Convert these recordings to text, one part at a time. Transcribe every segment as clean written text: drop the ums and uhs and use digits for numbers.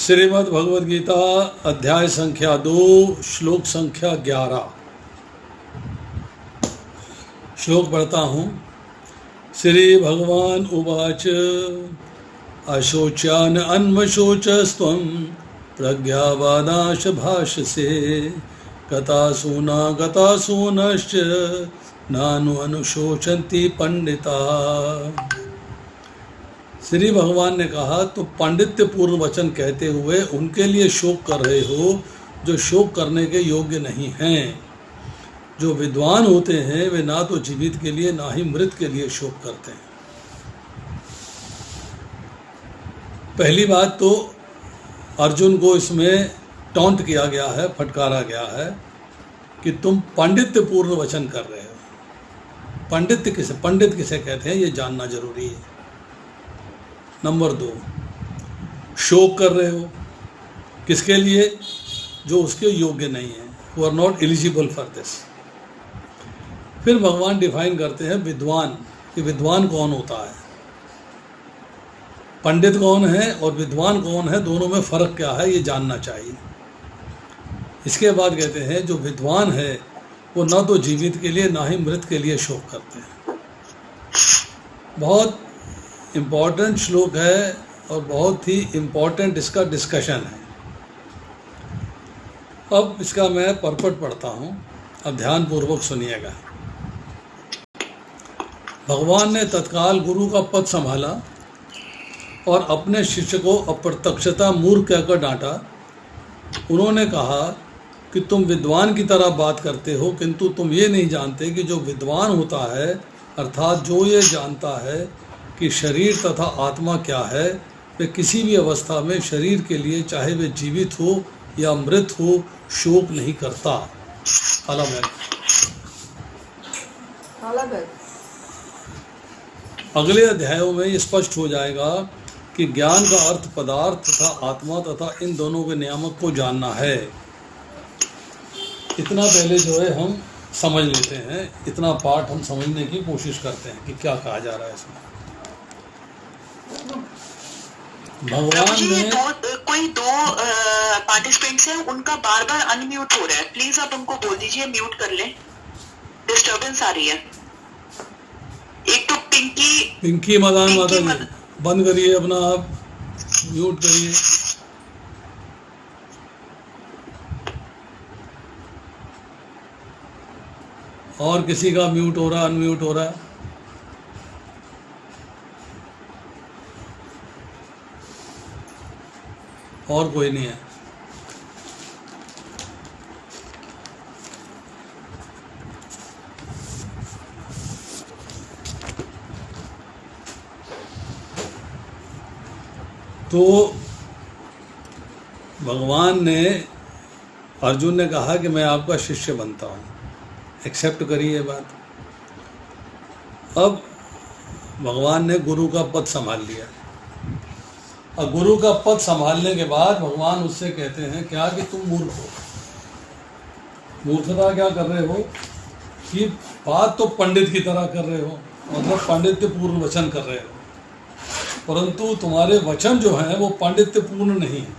श्रीमद् भगवद गीता अध्याय संख्या 2 श्लोक संख्या 11। श्लोक पढ़ता हूँ। श्री भगवान उवाच अशोच्यान अन्वशोचस्त्वं प्रज्ञावानाश भाषसे गतासूना गतासूनश्च नानु अनुशोचन्ति पंडिता। श्री भगवान ने कहा, तो पांडित्य पूर्ण वचन कहते हुए उनके लिए शोक कर रहे हो जो शोक करने के योग्य नहीं हैं। जो विद्वान होते हैं वे ना तो जीवित के लिए ना ही मृत के लिए शोक करते हैं। पहली बात तो अर्जुन को इसमें टॉन्ट किया गया है, फटकारा गया है कि तुम पांडित्य पूर्ण वचन कर रहे हो। पंडित किसे कहते हैं ये जानना जरूरी है। नंबर 2, शोक कर रहे हो किसके लिए? जो उसके योग्य नहीं है, who are not eligible for this। फिर भगवान डिफाइन करते हैं विद्वान, कि विद्वान कौन होता है, पंडित कौन है और विद्वान कौन है, दोनों में फर्क क्या है ये जानना चाहिए। इसके बाद कहते हैं जो विद्वान है वो ना तो जीवित के लिए ना ही मृत के लिए शोक करते हैं। बहुत इम्पॉर्टेंट श्लोक है और बहुत ही इम्पॉर्टेंट इसका डिस्कशन है। अब इसका मैं परपट पढ़ता हूँ, अब ध्यान पूर्वक सुनिएगा। भगवान ने तत्काल गुरु का पद संभाला और अपने शिष्य को अप्रत्यक्षता मूर्ख कहकर डांटा। उन्होंने कहा कि तुम विद्वान की तरह बात करते हो, किंतु तुम ये नहीं जानते कि जो विद्वान होता है, अर्थात जो ये जानता है कि शरीर तथा आत्मा क्या है, वे किसी भी अवस्था में शरीर के लिए चाहे वे जीवित हो या मृत हो शोक नहीं करता। अगले अध्यायों में ये स्पष्ट हो जाएगा कि ज्ञान का अर्थ पदार्थ तथा आत्मा तथा इन दोनों के नियामक को जानना है। इतना पहले जो है हम समझ लेते हैं, इतना पाठ हम समझने की कोशिश करते हैं कि क्या कहा जा रहा है इसमें। भगवान ने कोई दो पार्टिसिपेंट्स हैं, उनका बार बार अनम्यूट हो रहा है, प्लीज आप उनको बोल दीजिए म्यूट कर लें, डिस्टर्बेंस आ रही है। एक तो पिंकी मदान माता जी बंद करिए अपना, आप म्यूट करिए। और किसी का म्यूट हो रहा, अनम्यूट हो रहा है? और कोई नहीं है? तो भगवान ने, अर्जुन ने कहा कि मैं आपका शिष्य बनता हूँ, एक्सेप्ट करिए बात। अब भगवान ने गुरु का पद संभाल लिया और गुरु का पद संभालने के बाद भगवान उससे कहते हैं क्या कि तुम मूर्ख हो। मूर्खता क्या कर रहे हो कि बात तो पंडित की तरह कर रहे हो, मतलब पांडित्य पूर्ण वचन कर रहे हो, परंतु तुम्हारे वचन जो हैं वो पांडित्य पूर्ण नहीं है।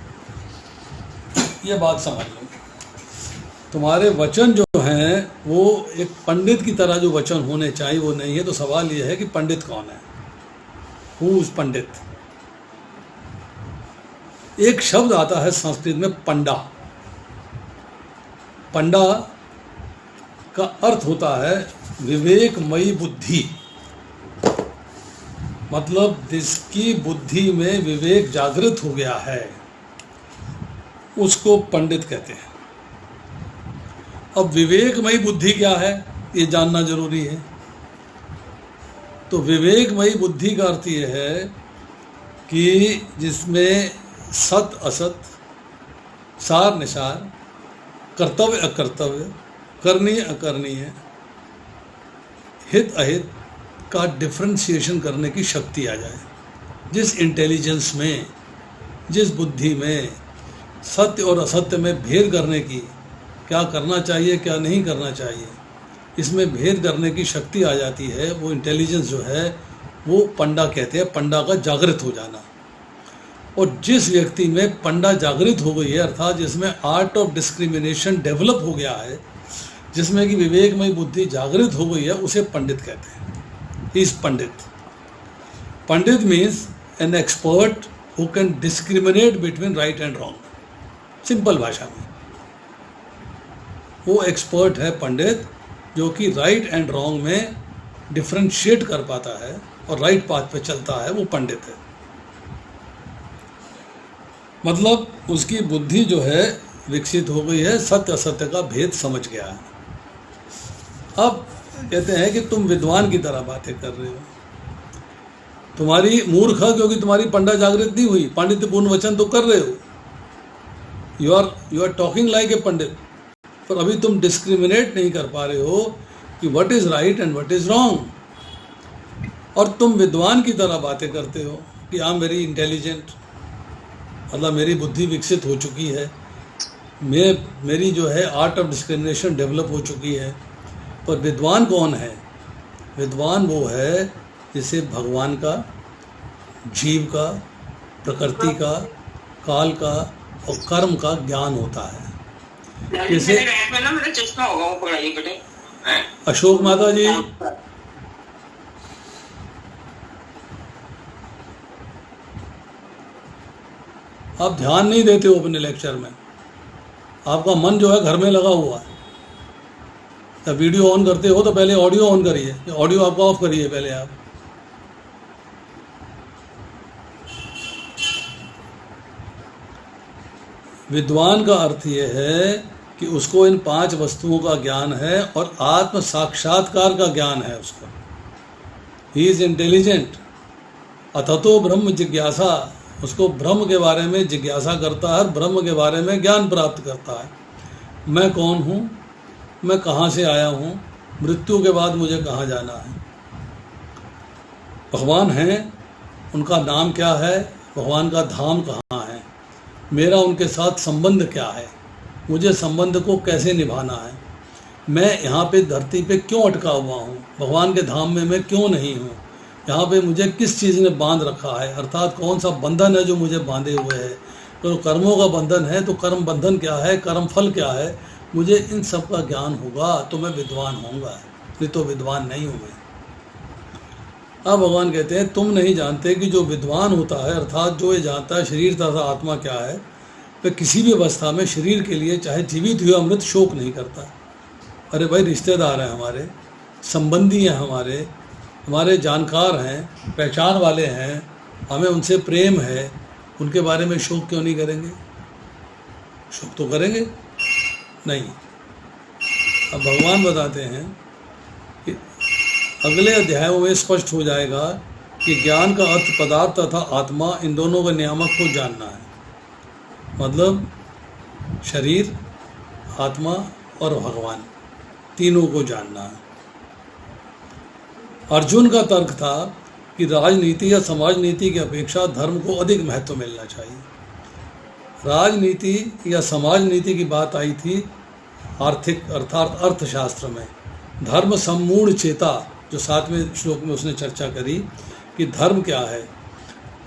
ये बात समझ लो, तुम्हारे वचन जो हैं वो एक पंडित की तरह जो वचन होने चाहिए वो नहीं है। तो सवाल ये है कि पंडित कौन है, हु इज पंडित। एक शब्द आता है संस्कृत में पंडा। पंडा का अर्थ होता है विवेकमयी बुद्धि, मतलब जिसकी बुद्धि में विवेक जागृत हो गया है उसको पंडित कहते हैं। अब विवेकमयी बुद्धि क्या है ये जानना जरूरी है। तो विवेकमयी बुद्धि का अर्थ ये है कि जिसमें सत असत, सार निसार, कर्तव्य अकर्तव्य, करनीय अकरनीय, हित अहित का डिफ्रेंशिएशन करने की शक्ति आ जाए। जिस इंटेलिजेंस में, जिस बुद्धि में सत्य और असत्य में भेद करने की, क्या करना चाहिए क्या नहीं करना चाहिए, इसमें भेद करने की शक्ति आ जाती है, वो इंटेलिजेंस जो है वो पंडा कहते हैं। पंडा का जागृत हो जाना। और जिस व्यक्ति में पंडा जागृत हो गई है, अर्थात जिसमें आर्ट ऑफ डिस्क्रिमिनेशन डेवलप हो गया है, जिसमें कि विवेकमयी बुद्धि जागृत हो गई है, उसे पंडित कहते हैं। He is Pandit. Pandit means an expert who can discriminate between right and wrong. Simple भाषा में वो एक्सपर्ट है पंडित, जो कि राइट एंड रॉन्ग में डिफ्रेंशिएट कर पाता है और राइट पाथ पे चलता है, वो पंडित है। मतलब उसकी बुद्धि जो है विकसित हो गई है, सत्य असत्य का भेद समझ गया है। अब कहते हैं कि तुम विद्वान की तरह बातें कर रहे हो, तुम्हारी मूर्ख है क्योंकि तुम्हारी पंडा जागृत नहीं हुई, पांडित्यपूर्ण वचन तो कर रहे हो, you are talking like a pandit, पर अभी तुम डिस्क्रिमिनेट नहीं कर पा रहे हो कि what is right and what is wrong. और तुम विद्वान की तरह बातें करते हो कि आई एम वेरी इंटेलिजेंट, मतलब मेरी बुद्धि विकसित हो चुकी है, मेरी जो है आर्ट ऑफ डिस्क्रिमिनेशन डेवलप हो चुकी है। पर विद्वान कौन है? विद्वान वो है जिसे भगवान का, जीव का, प्रकृति का, काल का और कर्म का ज्ञान होता है। जैसे अशोक माता जी, आप ध्यान नहीं देते हो अपने लेक्चर में, आपका मन जो है घर में लगा हुआ है। जब वीडियो ऑन करते हो तो पहले ऑडियो ऑन करिए, ऑडियो आपका ऑफ करिए पहले आप। विद्वान का अर्थ ये है कि उसको इन 5 वस्तुओं का ज्ञान है और आत्म साक्षात्कार का ज्ञान है उसको। He is intelligent. अथतो ब्रह्म जिज्ञासा, उसको ब्रह्म के बारे में जिज्ञासा करता है, ब्रह्म के बारे में ज्ञान प्राप्त करता है। मैं कौन हूँ, मैं कहाँ से आया हूँ, मृत्यु के बाद मुझे कहाँ जाना है, भगवान हैं, उनका नाम क्या है, भगवान का धाम कहाँ है, मेरा उनके साथ संबंध क्या है, मुझे संबंध को कैसे निभाना है, मैं यहाँ पे धरती पे क्यों अटका हुआ हूँ, भगवान के धाम में मैं क्यों नहीं हूँ, यहाँ पे मुझे किस चीज़ ने बांध रखा है, अर्थात कौन सा बंधन है जो मुझे बांधे हुए है। तो कर्मों का बंधन है तो कर्म बंधन क्या है, कर्म फल क्या है, मुझे इन सब का ज्ञान होगा तो मैं विद्वान होऊंगा, नहीं तो विद्वान नहीं हूँ मैं। अब भगवान कहते हैं तुम नहीं जानते कि जो विद्वान होता है, अर्थात जो ये जानता है शरीर तथा आत्मा क्या है, वह किसी भी अवस्था में शरीर के लिए चाहे जीवित हुआ अमृत शोक नहीं करता। अरे भाई, रिश्तेदार हैं हमारे, संबंधी हैं हमारे जानकार हैं, पहचान वाले हैं, हमें उनसे प्रेम है, उनके बारे में शोक क्यों नहीं करेंगे? शोक तो करेंगे नहीं। अब भगवान बताते हैं कि अगले अध्यायों में स्पष्ट हो जाएगा कि ज्ञान का अर्थ पदार्थ तथा आत्मा, इन दोनों के नियामक को जानना है। मतलब शरीर, आत्मा और भगवान, तीनों को जानना है। अर्जुन का तर्क था कि राजनीति या समाज नीति की अपेक्षा धर्म को अधिक महत्व मिलना चाहिए। राजनीति या समाज नीति की बात आई थी आर्थिक अर्थात अर्थशास्त्र में। धर्म सम्मूढ़ चेता, जो 7वें श्लोक में उसने चर्चा करी कि धर्म क्या है।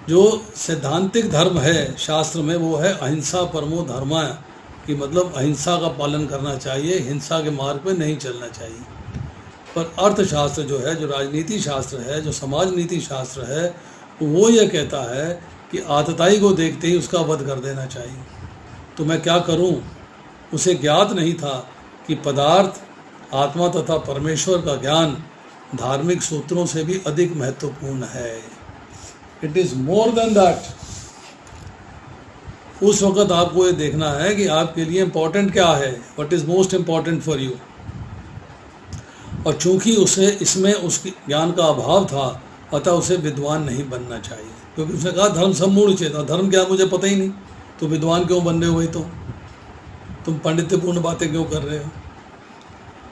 जो सैद्धांतिक धर्म है शास्त्र में वो है अहिंसा परमो धर्म, कि मतलब अहिंसा का पालन करना चाहिए, हिंसा के मार्ग पे नहीं चलना चाहिए। पर अर्थशास्त्र जो है, जो राजनीति शास्त्र है, जो समाज नीति शास्त्र है, वो ये कहता है कि आतताई को देखते ही उसका वध कर देना चाहिए। तो मैं क्या करूं? उसे ज्ञात नहीं था कि पदार्थ, आत्मा तथा परमेश्वर का ज्ञान धार्मिक सूत्रों से भी अधिक महत्वपूर्ण है। It is more than that. उस वक़्त आपको ये देखना है कि आपके लिए इम्पोर्टेंट क्या है, what is most important for you. और चूंकि उसे इसमें उसके ज्ञान का अभाव था, अतः उसे विद्वान नहीं बनना चाहिए, क्योंकि उसने कहा धर्म सम्मूढ़ चेता, धर्म क्या मुझे पता ही नहीं, तो विद्वान क्यों बन रहे हो? तो तुम पांडित्यपूर्ण बातें क्यों कर रहे हो?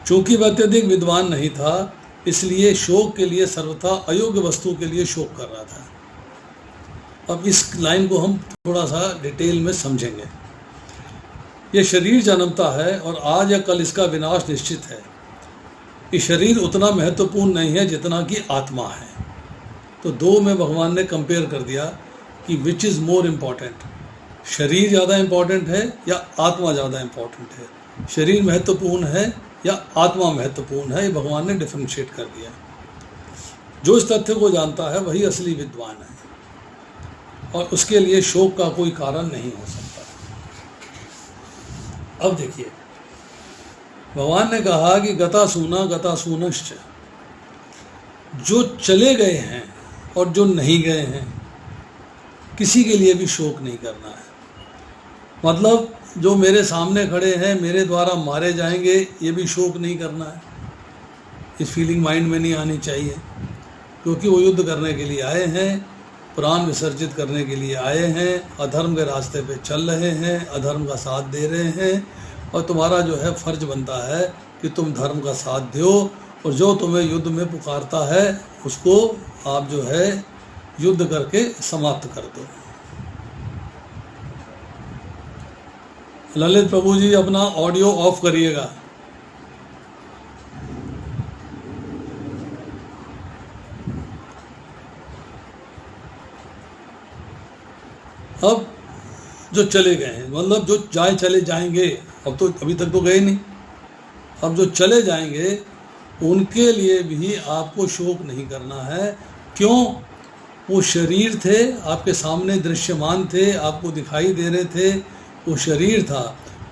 चूंकि वह अत्यधिक विद्वान नहीं था, इसलिए शोक के लिए सर्वथा अयोग्य वस्तु के लिए शोक कर रहा था। अब इस लाइन को हम थोड़ा सा डिटेल में समझेंगे। यह शरीर जन्मता है और आज या कल इसका विनाश निश्चित है। ये शरीर उतना महत्वपूर्ण नहीं है जितना कि आत्मा है। तो दो में भगवान ने कंपेयर कर दिया कि विच इज़ मोर इम्पॉर्टेंट, शरीर ज़्यादा इम्पॉर्टेंट है या आत्मा ज़्यादा इम्पॉर्टेंट है, शरीर महत्वपूर्ण है या आत्मा महत्वपूर्ण है, ये भगवान ने डिफरेंशिएट कर दिया। जो इस तथ्य को जानता है वही असली विद्वान है और उसके लिए शोक का कोई कारण नहीं हो सकता। अब देखिए, भगवान ने कहा कि गता सूनश्च, जो चले गए हैं और जो नहीं गए हैं, किसी के लिए भी शोक नहीं करना है। मतलब जो मेरे सामने खड़े हैं, मेरे द्वारा मारे जाएंगे, ये भी शोक नहीं करना है। इस फीलिंग माइंड में नहीं आनी चाहिए, क्योंकि वो युद्ध करने के लिए आए हैं, प्राण विसर्जित करने के लिए आए हैं, अधर्म के रास्ते पे चल रहे हैं, अधर्म का साथ दे रहे हैं, और तुम्हारा जो है फर्ज बनता है कि तुम धर्म का साथ दो, और जो तुम्हें युद्ध में पुकारता है उसको आप जो है युद्ध करके समाप्त कर दो। ललित प्रभु जी अपना ऑडियो ऑफ करिएगा। अब जो चले गए हैं, मतलब जो चले जाएंगे, अब तो अभी तक तो गए नहीं, अब जो चले जाएंगे उनके लिए भी आपको शोक नहीं करना है। क्यों? वो शरीर थे, आपके सामने दृश्यमान थे, आपको दिखाई दे रहे थे, वो शरीर था,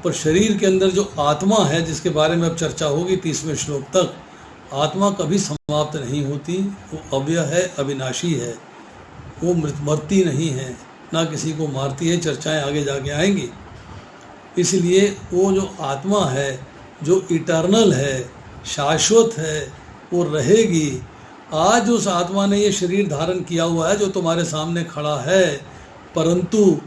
पर शरीर के अंदर जो आत्मा है, जिसके बारे में अब चर्चा होगी 30वें श्लोक तक, आत्मा कभी समाप्त नहीं होती, वो अव्यय है, अविनाशी है, वो मरती नहीं है, ना किसी को मारती है, चर्चाएं आगे जाके आएंगी। इसलिए वो जो आत्मा है, जो इटर्नल है, शाश्वत है, वो रहेगी। आज उस आत्मा ने ये शरीर धारण किया हुआ है जो तुम्हारे सामने खड़ा है, परंतु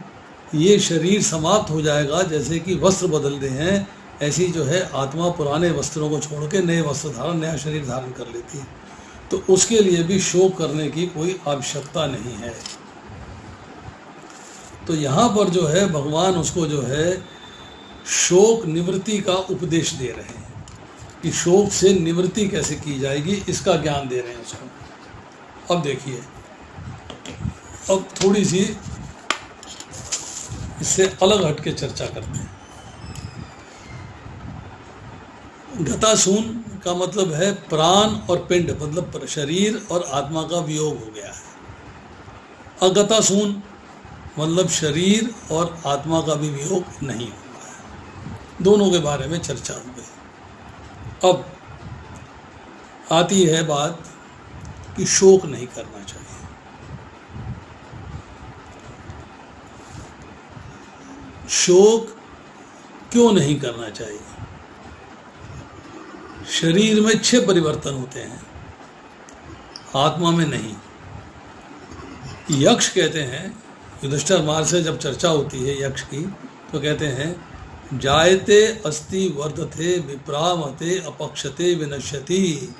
ये शरीर समाप्त हो जाएगा। जैसे कि वस्त्र बदलते हैं, ऐसी जो है आत्मा पुराने वस्त्रों को छोड़ के नए वस्त्र धारण, नया शरीर धारण कर लेती है। तो उसके लिए भी शोक करने की कोई आवश्यकता नहीं है। तो यहाँ पर जो है भगवान उसको जो है शोक निवृत्ति का उपदेश दे रहे हैं कि शोक से निवृत्ति कैसे की जाएगी, इसका ज्ञान दे रहे हैं उसको। अब देखिए, अब थोड़ी सी इससे अलग हट के चर्चा करते हैं। गतासून का मतलब है प्राण और पिंड, मतलब शरीर और आत्मा का वियोग हो गया है। अगतासून मतलब शरीर और आत्मा का भी वियोग नहीं हुआ है। दोनों के बारे में चर्चा हो गई। अब आती है बात कि शोक नहीं करना चाहिए। शोक क्यों नहीं करना चाहिए? शरीर में 6 परिवर्तन होते हैं, आत्मा में नहीं। यक्ष कहते हैं, युधिष्ठिर मार्ग से जब चर्चा होती है यक्ष की, तो कहते हैं जायते अस्ति वर्धते विप्रामते अपक्षते विनश्यति।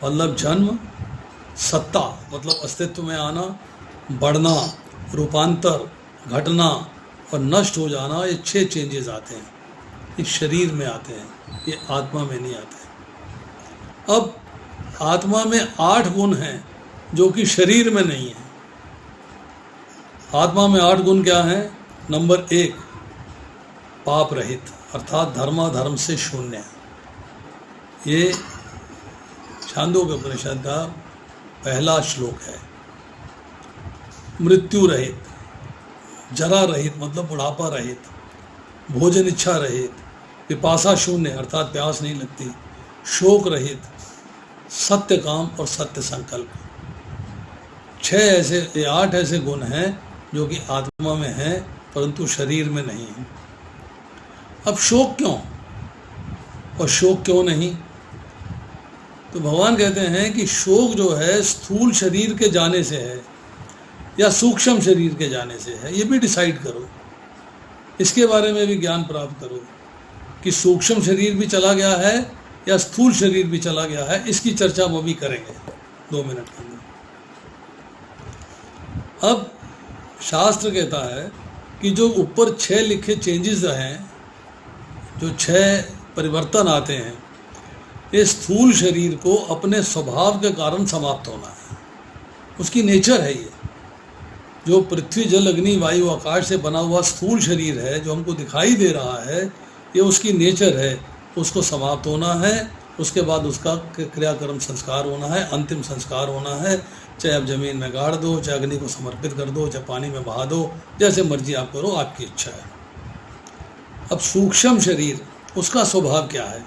मतलब जन्म, सत्ता मतलब अस्तित्व में आना, बढ़ना, रूपांतर, घटना और नष्ट हो जाना, ये 6 चेंजेस आते हैं, ये शरीर में आते हैं, ये आत्मा में नहीं आते। अब आत्मा में 8 गुण हैं जो कि शरीर में नहीं है। आत्मा में 8 गुण क्या हैं? नंबर 1 पाप रहित, अर्थात धर्माधर्म से शून्य। ये छांदोग्य उपनिषद का पहला श्लोक है। मृत्यु रहित, जरा रहित मतलब बुढ़ापा रहित, भोजन इच्छा रहित, पिपासा शून्य अर्थात प्यास नहीं लगती, शोक रहित, सत्य काम और सत्य संकल्प। 8 ऐसे गुण हैं जो कि आत्मा में हैं परंतु शरीर में नहीं है। अब शोक क्यों और शोक क्यों नहीं? तो भगवान कहते हैं कि शोक जो है स्थूल शरीर के जाने से है या सूक्ष्म शरीर के जाने से है, ये भी डिसाइड करो। इसके बारे में भी ज्ञान प्राप्त करो कि सूक्ष्म शरीर भी चला गया है या स्थूल शरीर भी चला गया है। इसकी चर्चा वो भी करेंगे 2 मिनट के अंदर। अब शास्त्र कहता है कि जो ऊपर 6 लिखे चेंजेस हैं, जो 6 परिवर्तन आते हैं, ये स्थूल शरीर को अपने स्वभाव के कारण समाप्त होना है, उसकी नेचर है ये। जो पृथ्वी जल अग्नि वायु आकाश से बना हुआ स्थूल शरीर है जो हमको दिखाई दे रहा है, ये उसकी नेचर है, उसको समाप्त होना है, उसके बाद उसका क्रियाक्रम संस्कार होना है, अंतिम संस्कार होना है। चाहे आप जमीन में गाड़ दो, चाहे अग्नि को समर्पित कर दो, चाहे पानी में बहा दो, जैसे मर्जी आप करो, आपकी इच्छा है। अब सूक्ष्म शरीर, उसका स्वभाव क्या है?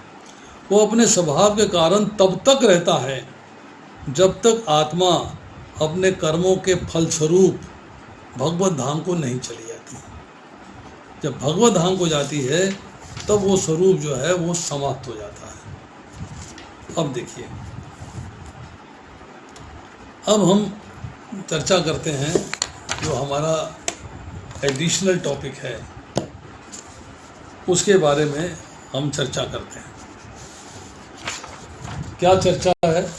वो अपने स्वभाव के कारण तब तक रहता है जब तक आत्मा अपने कर्मों के फलस्वरूप भगवत धाम को नहीं चली जाती। जब भगवत धाम को जाती है तब वो स्वरूप जो है वो समाप्त हो जाता है। अब देखिए, अब हम चर्चा करते हैं जो हमारा एडिशनल टॉपिक है, उसके बारे में हम चर्चा करते हैं। क्या चर्चा है?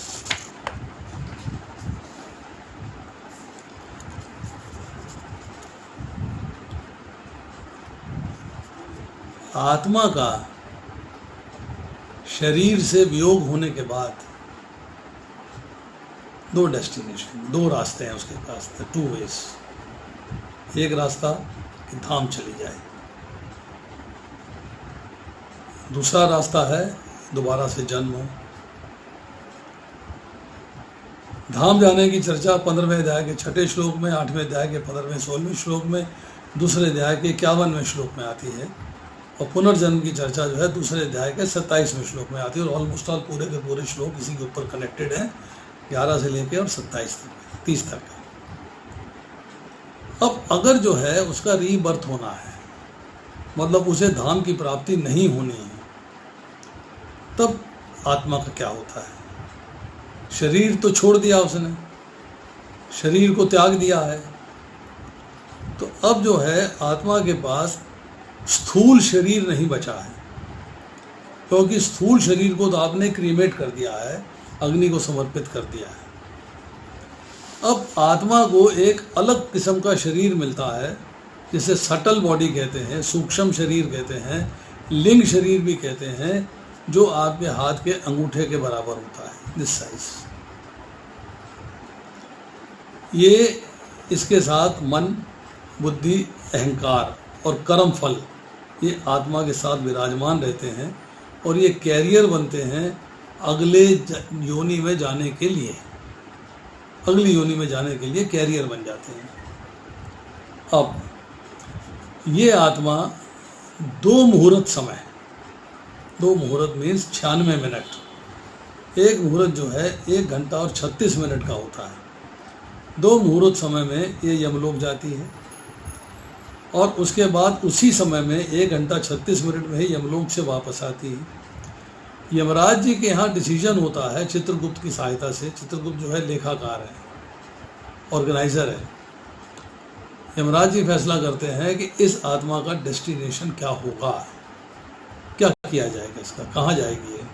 आत्मा का शरीर से वियोग होने के बाद दो डेस्टिनेशन, दो रास्ते हैं उसके पास, टू वेज। एक रास्ता कि धाम चली जाए, दूसरा रास्ता है दोबारा से जन्म हो। धाम जाने की चर्चा 15वें अध्याय के 6ठे श्लोक में, 8वें अध्याय के 15वें 16वें श्लोक में, दूसरे अध्याय के 51वें श्लोक में आती है, और पुनर्जन्म की चर्चा जो है दूसरे अध्याय के 27वें श्लोक में आती है। और ऑलमोस्ट ऑल पूरे के पूरे श्लोक इसी के ऊपर कनेक्टेड हैं, 11 से लेकर और 27 तक, 30 तक। अब अगर जो है उसका रीबर्थ होना है, मतलब उसे धाम की प्राप्ति नहीं होनी है, तब आत्मा का क्या होता है? शरीर तो छोड़ दिया उसने, शरीर को त्याग दिया है, तो अब जो है आत्मा के पास स्थूल शरीर नहीं बचा है, क्योंकि स्थूल शरीर को तो आपने क्रीमेट कर दिया है, अग्नि को समर्पित कर दिया है। अब आत्मा को एक अलग किस्म का शरीर मिलता है, जिसे सटल बॉडी कहते हैं, सूक्ष्म शरीर कहते हैं, लिंग शरीर भी कहते हैं, जो आपके हाथ के अंगूठे के बराबर होता है, दिस साइज। ये इसके साथ मन, बुद्धि, अहंकार और कर्म फल ये आत्मा के साथ विराजमान रहते हैं, और ये कैरियर बनते हैं अगले योनि में जाने के लिए, अगली योनि में जाने के लिए कैरियर बन जाते हैं। अब ये आत्मा 2 मुहूर्त समय, 2 मुहूर्त मीन्स 96 मिनट, एक मुहूर्त जो है 1 घंटा और 36 मिनट का होता है। 2 मुहूर्त समय में ये यमलोक जाती है, और उसके बाद उसी समय में 1 घंटा 36 मिनट में ही यमलोक से वापस आती है। यमराज जी के यहाँ डिसीजन होता है चित्रगुप्त की सहायता से। चित्रगुप्त जो है लेखाकार है, ऑर्गेनाइजर है। यमराज जी फैसला करते हैं कि इस आत्मा का डेस्टिनेशन क्या होगा, क्या किया जाएगा, इसका कहाँ जाएगी ये।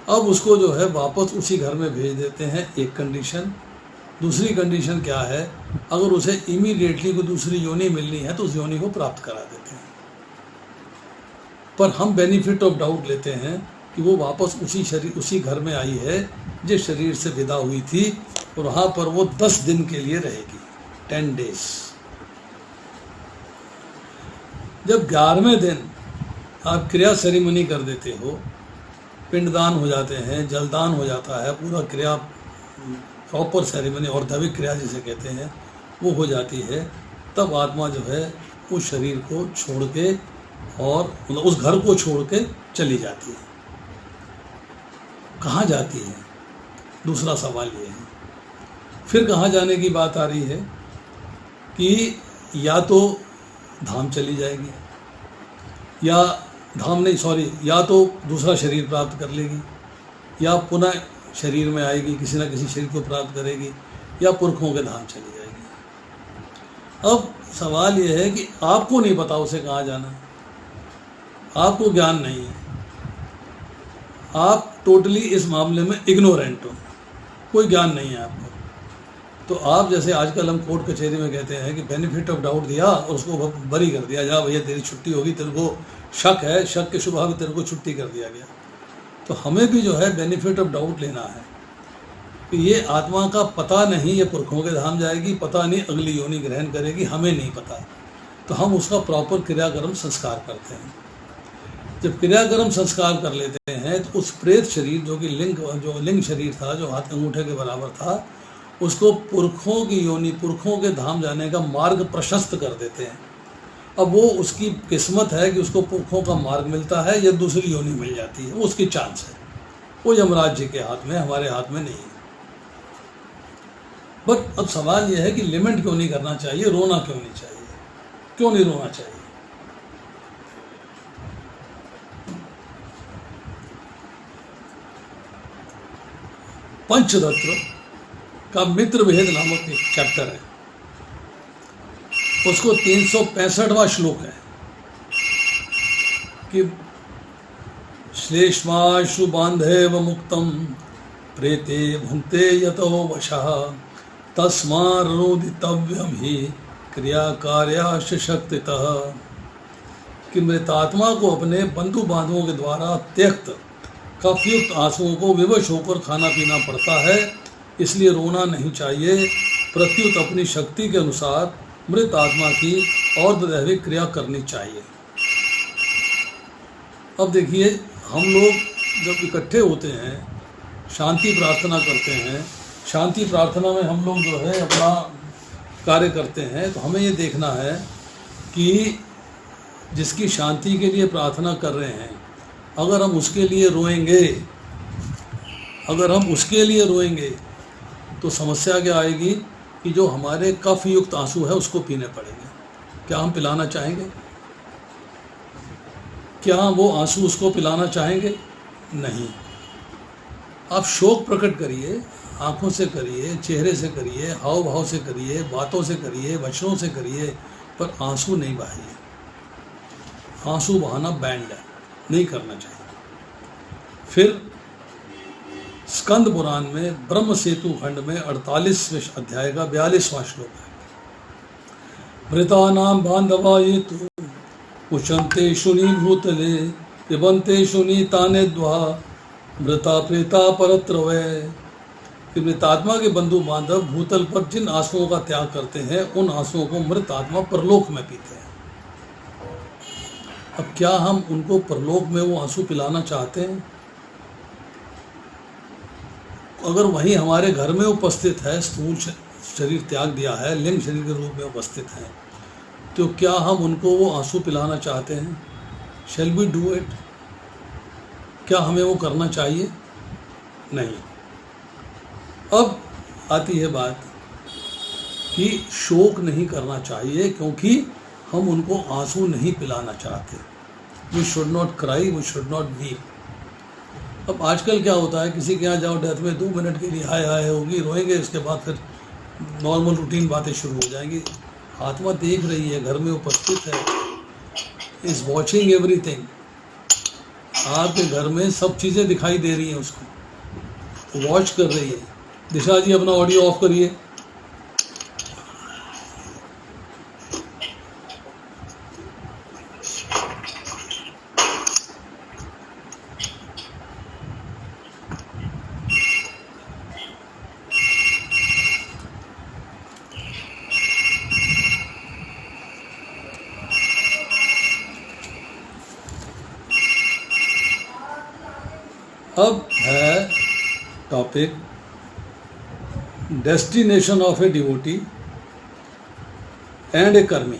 अब उसको जो है वापस उसी घर में भेज देते हैं, एक कंडीशन। दूसरी कंडीशन क्या है, अगर उसे इमीडिएटली कोई दूसरी योनि मिलनी है तो उस योनि को प्राप्त करा देते हैं। पर हम बेनिफिट ऑफ डाउट लेते हैं कि वो वापस उसी शरीर, उसी घर में आई है जिस शरीर से विदा हुई थी, और वहाँ पर वो 10 दिन के लिए रहेगी, 10 डेज। जब 11वें दिन आप क्रिया सेरेमनी कर देते हो, पिंडदान हो जाते हैं, जलदान हो जाता है, पूरा क्रिया प्रॉपर सेरेमनी और दैविक क्रिया जिसे कहते हैं वो हो जाती है, तब आत्मा जो है उस शरीर को छोड़ के, और मतलब उस घर को छोड़ के चली जाती है। कहाँ जाती है, दूसरा सवाल ये है। फिर कहाँ जाने की बात आ रही है कि या तो धाम चली जाएगी, या धाम नहीं, सॉरी, या तो दूसरा शरीर प्राप्त कर लेगी, या पुनः शरीर में आएगी, किसी न किसी शरीर को प्राप्त करेगी, या पुरखों के धाम चली जाएगी। अब सवाल यह है कि आपको नहीं पता उसे कहाँ जाना है, आपको ज्ञान नहीं है, आप टोटली इस मामले में इग्नोरेंट हो, कोई ज्ञान नहीं है आपको। तो आप जैसे आजकल हम कोर्ट कचहरी में कहते हैं कि बेनिफिट ऑफ डाउट दिया और उसको बरी कर दिया, जा भैया तेरी छुट्टी होगी, तेरे को शक है, शक के शुबह में तेरे को छुट्टी कर दिया गया। तो हमें भी जो है बेनिफिट ऑफ डाउट लेना है कि ये आत्मा का पता नहीं, ये पुरखों के धाम जाएगी, पता नहीं अगली योनि ग्रहण करेगी, हमें नहीं पता। तो हम उसका प्रॉपर क्रियाक्रम संस्कार करते हैं। जब क्रियाक्रम संस्कार कर लेते हैं तो उस प्रेत शरीर जो लिंग शरीर था, जो हाथ अंगूठे के बराबर था, उसको पुरखों की योनि, पुरखों के धाम जाने का मार्ग प्रशस्त कर देते हैं। अब वो उसकी किस्मत है कि उसको पुरखों का मार्ग मिलता है या दूसरी योनि मिल जाती है, वो उसकी चांस है। वो यमराज जी के हाथ में, हमारे हाथ में नहीं है। बट अब सवाल यह है कि लिमिट क्यों नहीं करना चाहिए, रोना क्यों नहीं चाहिए, क्यों नहीं रोना चाहिए? पंचतत्व का मित्र भेद नामक एक चैप्टर है, उसको 365वां श्लोक है कि श्लेष्माश्रु बांधेव मुक्तम प्रेते भुंक्ते यतो वशः तस्मारोदितव्यम ही क्रिया कार्याश शक्तितः। कि मृतात्मा को अपने बंधु बांधवों के द्वारा त्यक्त कफयुक्त आंसुओं को विवश होकर खाना पीना पड़ता है, इसलिए रोना नहीं चाहिए। प्रत्युत अपनी शक्ति के अनुसार मृत आत्मा की और दैविक क्रिया करनी चाहिए। अब देखिए, हम लोग जब इकट्ठे होते हैं, शांति प्रार्थना करते हैं, शांति प्रार्थना में हम लोग जो है अपना कार्य करते हैं, तो हमें ये देखना है कि जिसकी शांति के लिए प्रार्थना कर रहे हैं, अगर हम उसके लिए रोएंगे तो समस्या क्या आएगी कि जो हमारे कफ युक्त आंसू है उसको पीने पड़ेंगे। क्या हम पिलाना चाहेंगे? क्या वो आंसू उसको पिलाना चाहेंगे? नहीं। आप शोक प्रकट करिए, आंखों से करिए, चेहरे से करिए, हाव भाव से करिए, बातों से करिए, वचनों से करिए, पर आंसू नहीं बहाइए। आंसू बहाना बैंड है, नहीं करना चाहिए। फिर स्कंद पुराण में ब्रह्म सेतु खंड में 48वें अध्याय का 42वां श्लोक है। मृतानां बांधवा ये तो उचंते शुनि भूतले पिबंते शुनि ताने द्वा मृता प्रेता परत्रवे। कि मृतात्मा के बंधु बांधव भूतल पर जिन आंसुओं का त्याग करते हैं, उन आंसुओं को मृत आत्मा परलोक में पीते हैं। अब क्या हम उनको परलोक में वो आंसू पिलाना चाहते हैं? अगर वहीं हमारे घर में उपस्थित है, स्थूल शरीर त्याग दिया है, लिंग शरीर के रूप में उपस्थित है, तो क्या हम उनको वो आंसू पिलाना चाहते हैं? Shall we do it? क्या हमें वो करना चाहिए? नहीं। अब आती है बात कि शोक नहीं करना चाहिए, क्योंकि हम उनको आंसू नहीं पिलाना चाहते। We should not cry, we should not weep. अब आजकल क्या होता है, किसी के यहाँ जाओ, डेथ में 2 मिनट के लिए हाय हाय होगी, रोएंगे, उसके बाद फिर नॉर्मल रूटीन बातें शुरू हो जाएंगी। आत्मा देख रही है, घर में उपस्थित है, इज वॉचिंग एवरीथिंग। आपके घर में सब चीज़ें दिखाई दे रही हैं, उसको वॉच कर रही है। दिशा जी, अपना ऑडियो ऑफ करिए। अब है topic destination of a devotee and a karmi.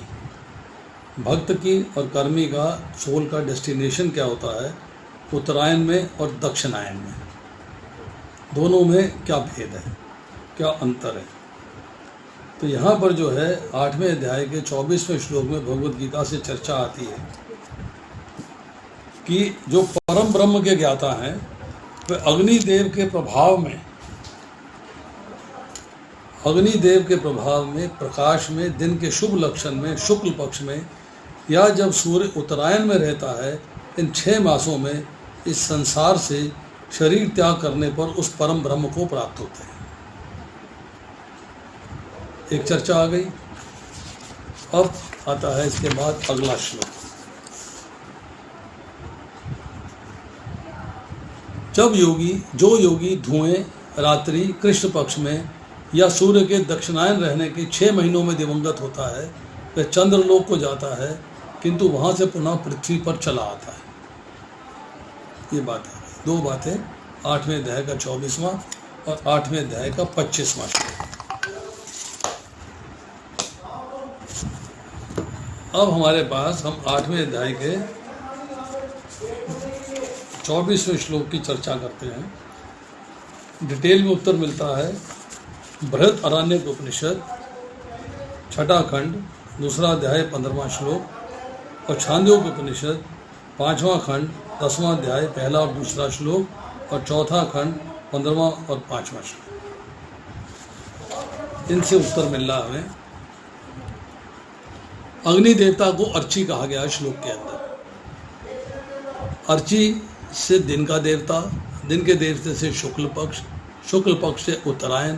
भक्त की और कर्मी का सोल का डेस्टिनेशन क्या होता है, उत्तरायण में और दक्षिणायन में, दोनों में क्या भेद है, क्या अंतर है? तो यहाँ पर जो है 8वें अध्याय के 24वें श्लोक में भगवद गीता से चर्चा आती है कि जो परम ब्रह्म के ज्ञाता हैं, वे अग्निदेव के प्रभाव में प्रकाश में, दिन के शुभ लक्षण में, शुक्ल पक्ष में, या जब सूर्य उत्तरायण में रहता है, इन 6 मासों में इस संसार से शरीर त्याग करने पर उस परम ब्रह्म को प्राप्त होते हैं। एक चर्चा आ गई। अब आता है इसके बाद अगला श्लोक। जो योगी धुएं रात्रि कृष्ण पक्ष में या सूर्य के दक्षिणायन रहने के 6 महीनों में दिवंगत होता है, वह चंद्रलोक को जाता है, किंतु वहाँ से पुनः पृथ्वी पर चला आता है। ये बात है। 2 बातें 8वें अध्याय का 24वां और 8वें अध्याय का 25वां श्लोक। अब हमारे पास हम 8वें अध्याय के 24वें श्लोक की चर्चा करते हैं। डिटेल में उत्तर मिलता है बृहद आरण्यक उपनिषद 6ठा खंड 2वां अध्याय 15वां श्लोक और छांदोग्य उपनिषद 5वां खंड 10वां अध्याय 1 और 2 श्लोक और 4था खंड 15वां और 5वां श्लोक। इनसे उत्तर मिल रहा हमें। अग्नि देवता को अर्ची कहा गया है श्लोक के अंदर। अर्ची से दिन का देवता, दिन के देवते से शुक्ल पक्ष, शुक्ल पक्ष से उत्तरायण,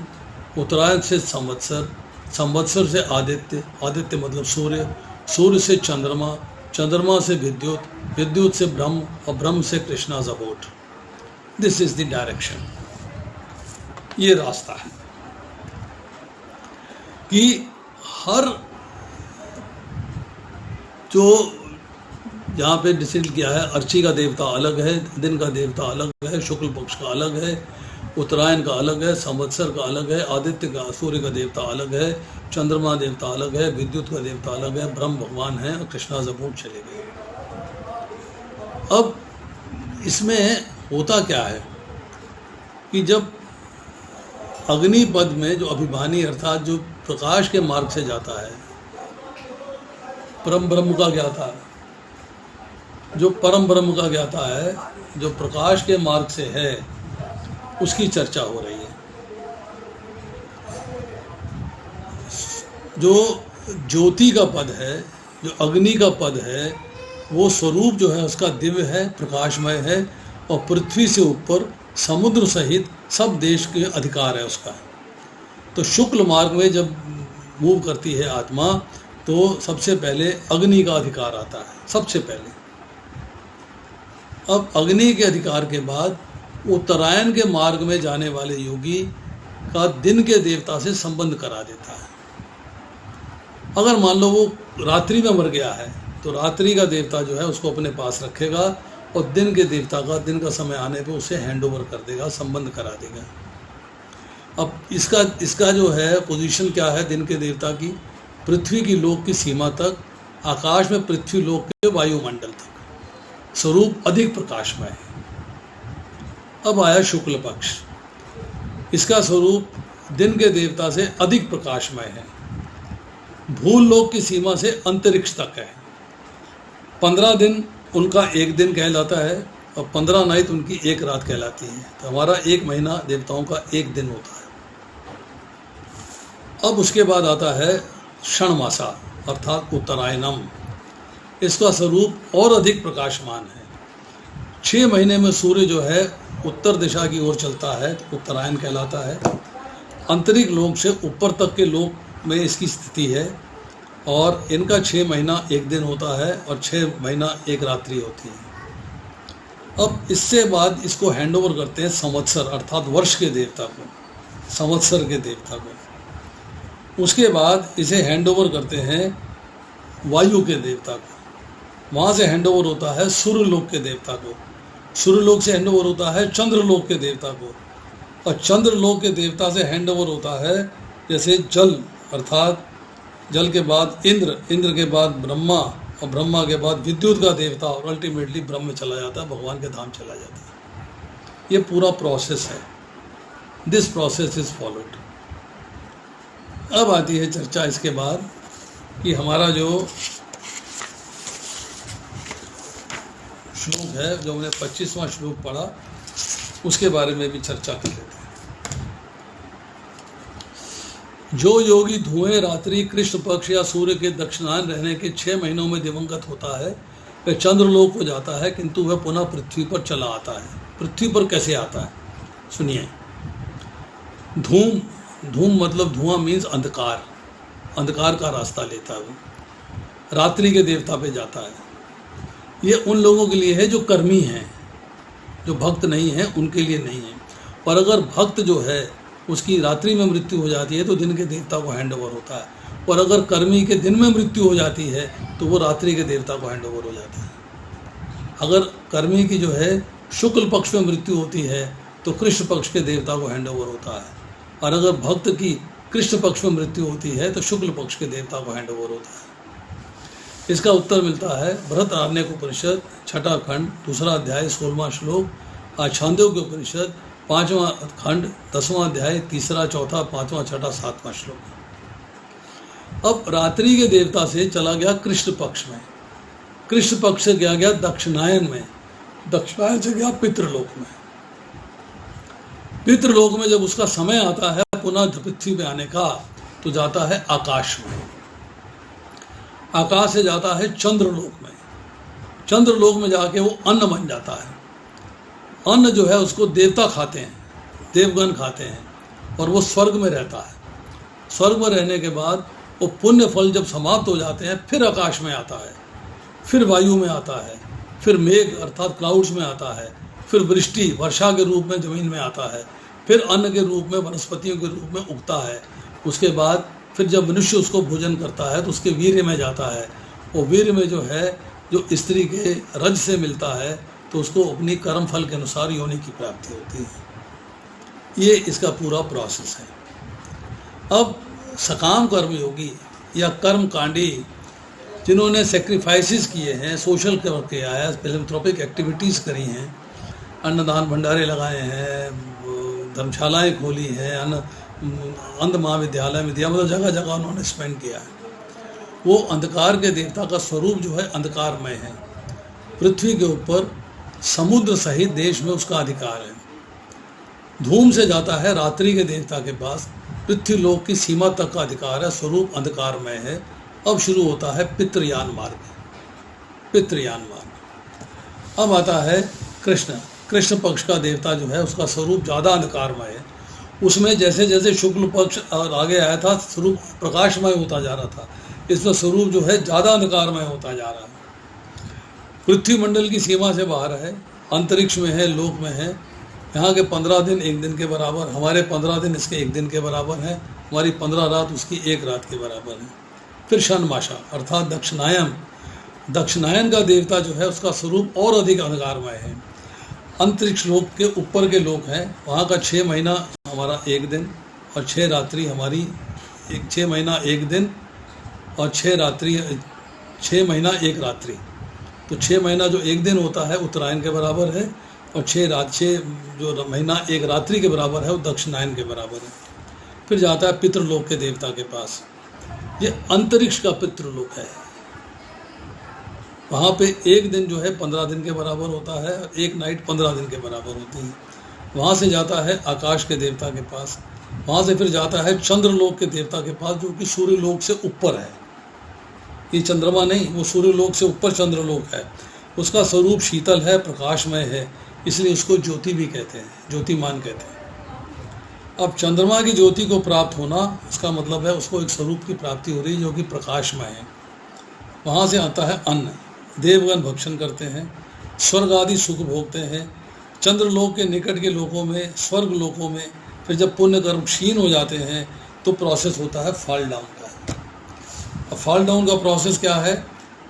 उत्तरायण से संवत्सर, संवत्सर से आदित्य, आदित्य मतलब सूर्य, सूर्य से चंद्रमा, चंद्रमा से विद्युत, विद्युत से ब्रह्म और ब्रह्म से कृष्णा जबोट। This is the direction. ये रास्ता है कि हर जो जहाँ पे डिसाइड किया है, अर्ची का देवता अलग है, दिन का देवता अलग है, शुक्ल पक्ष का अलग है, उत्तरायण का अलग है, संवत्सर का अलग है, आदित्य का सूर्य का देवता अलग है, चंद्रमा देवता अलग है, विद्युत का देवता अलग है, ब्रह्म भगवान है और कृष्णा जबूट चले गए। अब इसमें होता क्या है कि जब अग्नि पद में जो अभिमानी अर्थात जो प्रकाश के मार्ग से जाता है, परम ब्रह्म का ज्ञाता, जो परम ब्रह्म का ज्ञाता है, जो प्रकाश के मार्ग से है, उसकी चर्चा हो रही है। जो ज्योति का पद है, जो अग्नि का पद है, वो स्वरूप जो है उसका दिव्य है, प्रकाशमय है और पृथ्वी से ऊपर समुद्र सहित सब देश के अधिकार है उसका। तो शुक्ल मार्ग में जब मूव करती है आत्मा, तो सबसे पहले अग्नि का अधिकार आता है, सबसे पहले। अब अग्नि के अधिकार के बाद उत्तरायण के मार्ग में जाने वाले योगी का दिन के देवता से संबंध करा देता है। अगर मान लो वो रात्रि में मर गया है, तो रात्रि का देवता जो है उसको अपने पास रखेगा और दिन के देवता का दिन का समय आने पे उसे हैंड ओवर कर देगा, संबंध करा देगा। अब इसका जो है पोजीशन क्या है दिन के देवता की? पृथ्वी की लोक की सीमा तक, आकाश में पृथ्वी लोक के वायुमंडल तक, स्वरूप अधिक प्रकाशमय है। अब आया शुक्ल पक्ष, इसका स्वरूप दिन के देवता से अधिक प्रकाशमय है, भूल लोक की सीमा से अंतरिक्ष तक है। 15 दिन उनका एक दिन कहलाता है और 15 नाइट उनकी एक रात कहलाती है। तो हमारा 1 महीना देवताओं का 1 दिन होता है। अब उसके बाद आता है क्षणमासा अर्थात उत्तरायणम। इसका स्वरूप और अधिक प्रकाशमान है। 6 महीने में सूर्य जो है उत्तर दिशा की ओर चलता है, तो उत्तरायण कहलाता है। आंतरिक लोक से ऊपर तक के लोक में इसकी स्थिति है और इनका 6 महीना 1 दिन होता है और 6 महीना 1 रात्रि होती है। अब इससे बाद इसको हैंड ओवर करते हैं संवत्सर अर्थात वर्ष के देवता को, संवत्सर के देवता को। उसके बाद इसे हैंड ओवर करते हैं वायु के देवता को। वहाँ से हैंड ओवर होता है सूर्यलोक के देवता को। सूर्यलोक से हैंड ओवर होता है चंद्रलोक के देवता को और चंद्रलोक के देवता से हैंड ओवर होता है जैसे जल अर्थात जल के बाद इंद्र, इंद्र के बाद ब्रह्मा और ब्रह्मा के बाद विद्युत का देवता और अल्टीमेटली ब्रह्म में चला जाता है, भगवान के धाम चला जाता है। ये पूरा प्रोसेस है। This process is followed. अब आती है चर्चा इसके बाद कि हमारा जो श्लोक है, जो हमने 25वां श्लोक पढ़ा, उसके बारे में भी चर्चा कर लेते हैं। जो योगी धुएं रात्रि कृष्ण पक्ष या सूर्य के दक्षिणायन रहने के 6 महीनों में दिवंगत होता है, वह चंद्रलोक हो जाता है, किंतु वह पुनः पृथ्वी पर चला आता है। पृथ्वी पर कैसे आता है सुनिए। धूम, धूम मतलब धुआं मीन्स अंधकार, अंधकार का रास्ता लेता है वो, रात्रि के देवता पे जाता है। ये उन लोगों के लिए है जो कर्मी हैं, जो भक्त नहीं हैं उनके लिए नहीं है। और अगर भक्त जो है उसकी रात्रि में मृत्यु हो जाती है तो दिन के देवता को हैंड ओवर होता है, और अगर कर्मी के दिन में मृत्यु हो जाती है तो वो रात्रि के देवता को हैंड ओवर हो जाता है। अगर कर्मी की जो है शुक्ल पक्ष में मृत्यु होती है तो कृष्ण पक्ष के देवता को हैंड ओवर होता है, और अगर भक्त की कृष्ण पक्ष में मृत्यु होती है तो शुक्ल पक्ष के देवता को हैंड ओवर होता है। इसका उत्तर मिलता है बृहदारण्यक उपनिषद 6वां खंड 2वां अध्याय 16वां श्लोक, छांदोग्य उपनिषद 5वां खंड 10वां अध्याय 3, 4, 5, 6, 7वां श्लोक। अब रात्रि के देवता से चला गया कृष्ण पक्ष में, कृष्ण पक्ष से गया दक्षिणायन में, दक्षिणायन से गया पितृलोक में। पितृलोक में जब उसका समय आता है पुनः पृथ्वी पे आने का तो जाता है आकाश में, आकाश से जाता है चंद्रलोक में, चंद्रलोक में जाके वो अन्न बन जाता है। अन्न जो है उसको देवता खाते हैं, देवगण खाते हैं, और वो स्वर्ग में रहता है। स्वर्ग में रहने के बाद वो पुण्य फल जब समाप्त हो जाते हैं फिर आकाश में आता है, फिर वायु में आता है, फिर मेघ अर्थात क्लाउड्स में आता है, फिर वृष्टि वर्षा के रूप में जमीन में आता है, फिर अन्न के रूप में वनस्पतियों के रूप में उगता है। उसके बाद फिर जब मनुष्य उसको भोजन करता है तो उसके वीर्य में जाता है, वो वीर्य में जो है जो स्त्री के रज से मिलता है तो उसको अपनी कर्म फल के अनुसार योनि की प्राप्ति होती है। ये इसका पूरा प्रोसेस है। अब सकाम कर्मयोगी या कर्म कांडी जिन्होंने सेक्रीफाइसेस किए हैं, सोशल वर्क किया है, फिलैंथ्रोपिक एक्टिविटीज़ करी हैं, अन्नदान भंडारे लगाए हैं, धर्मशालाएँ खोली हैं, अंध महाविद्यालय विद्या, मतलब जगह जगह उन्होंने स्पेंड किया है, वो अंधकार के देवता का स्वरूप जो है अंधकारमय है। पृथ्वी के ऊपर समुद्र सहित देश में उसका अधिकार है। धूम से जाता है रात्रि के देवता के पास, पृथ्वी लोक की सीमा तक का अधिकार है, स्वरूप अंधकारमय है। अब शुरू होता है पितृयान मार्ग, पितृयान मार्ग। अब आता है कृष्ण, कृष्ण पक्ष का देवता जो है उसका स्वरूप ज़्यादा अंधकारमय है। उसमें जैसे जैसे शुक्ल पक्ष आगे आया था स्वरूप प्रकाशमय होता जा रहा था, इसमें स्वरूप जो है ज़्यादा अंधकारमय होता जा रहा है। पृथ्वी मंडल की सीमा से बाहर है, अंतरिक्ष में है, लोक में है। यहाँ के 15 दिन एक दिन के बराबर, हमारे 15 दिन इसके एक दिन के बराबर हैं, हमारी 15 रात उसकी एक रात के बराबर है। फिर षणमासा अर्थात दक्षिणायन, दक्षिणायन का देवता जो है उसका स्वरूप और अधिक अंधकारमय है। अंतरिक्ष लोक के ऊपर के लोक हैं, वहाँ का 6 महीना हमारा एक दिन और 6 रात्रि हमारी 6 महीना एक दिन और 6 रात्रि, 6 महीना एक रात्रि। तो 6 महीना जो एक दिन होता है उत्तरायण के बराबर है, और 6 जो महीना एक रात्रि के बराबर है वो दक्षिणायन के बराबर है। फिर जाता है पितृलोक के देवता के पास, ये अंतरिक्ष का पितृलोक है। वहाँ पे एक दिन जो है 15 दिन के बराबर होता है और एक नाइट 15 दिन के बराबर होती है। वहाँ से जाता है आकाश के देवता के पास, वहाँ से फिर जाता है चंद्रलोक के देवता के पास जो कि सूर्यलोक से ऊपर है। ये चंद्रमा नहीं, वो सूर्यलोक से ऊपर चंद्रलोक है। उसका स्वरूप शीतल है, प्रकाशमय है, इसलिए उसको ज्योति भी कहते हैं, ज्योतिमान कहते हैं। अब चंद्रमा की ज्योति को प्राप्त होना इसका मतलब है उसको एक स्वरूप की प्राप्ति हो रही है जो कि प्रकाशमय है। वहाँ से आता है अन्न, देवगण भक्षण करते हैं, स्वर्ग आदि सुख भोगते हैं। चंद्रलोक के निकट के लोकों में, स्वर्ग लोकों में फिर जब पुण्य कर्म क्षीण हो जाते हैं तो प्रोसेस होता है फॉल डाउन का। अब फॉल डाउन का प्रोसेस क्या है?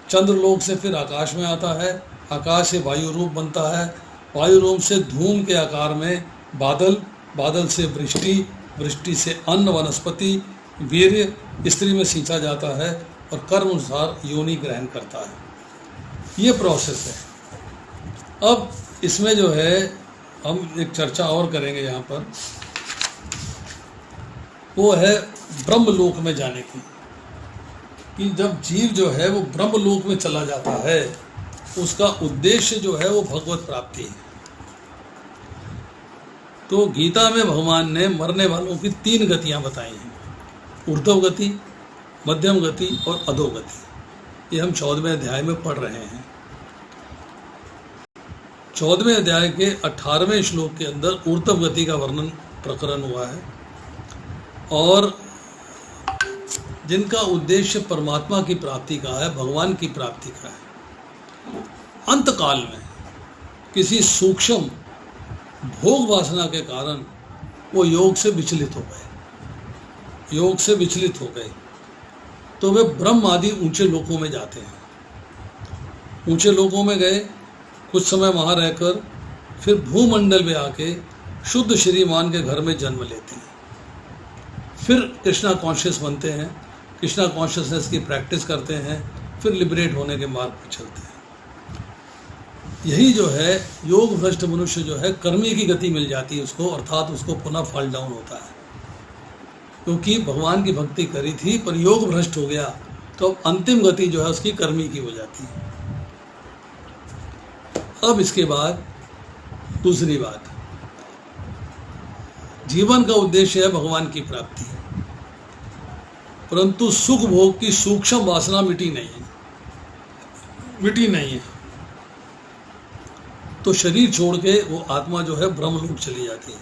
चंद्रलोक से फिर आकाश में आता है, आकाश से वायु रूप बनता है, वायु रूप से धूम के आकार में बादल, बादल से वृष्टि, वृष्टि से अन्न वनस्पति, वीर्य स्त्री में सींचा जाता है और कर्म अनुसार योनि ग्रहण करता है। ये प्रोसेस है। अब इसमें जो है हम एक चर्चा और करेंगे यहाँ पर, वो है ब्रह्मलोक में जाने की, कि जब जीव जो है वो ब्रह्मलोक में चला जाता है उसका उद्देश्य जो है वो भगवत प्राप्ति है। तो गीता में भगवान ने मरने वालों की 3 गतियां बताई हैं, ऊर्ध्व गति, मध्यम गति और अधोगति। ये हम 14वें अध्याय में पढ़ रहे हैं। 14वें अध्याय के 18वें श्लोक के अंदर ऊर्ध्व गति का वर्णन प्रकरण हुआ है, और जिनका उद्देश्य परमात्मा की प्राप्ति का है, भगवान की प्राप्ति का है। अंतकाल में किसी सूक्ष्म भोग वासना के कारण वो योग से विचलित हो गए, योग से विचलित हो गए, तो वे ब्रह्म आदि ऊंचे लोकों में जाते हैं। ऊंचे लोकों में गए, कुछ समय वहाँ रहकर फिर भूमंडल में आके शुद्ध श्रीमान के घर में जन्म लेते हैं। फिर कृष्णा कॉन्शियस बनते हैं, कृष्णा कॉन्शियसनेस की प्रैक्टिस करते हैं, फिर लिबरेट होने के मार्ग पर चलते हैं। यही जो है योग भ्रष्ट मनुष्य जो है कर्मी की गति मिल जाती है उसको, अर्थात उसको पुनः फॉल डाउन होता है, क्योंकि भगवान की भक्ति करी थी पर योग भ्रष्ट हो गया, तो अब अंतिम गति जो है उसकी कर्मी की हो जाती है। अब इसके बाद दूसरी बात, जीवन का उद्देश्य है भगवान की प्राप्ति, परंतु सुख भोग की सूक्ष्म वासना मिटी नहीं है, तो शरीर छोड़ के वो आत्मा जो है ब्रह्मलोक चली जाती है।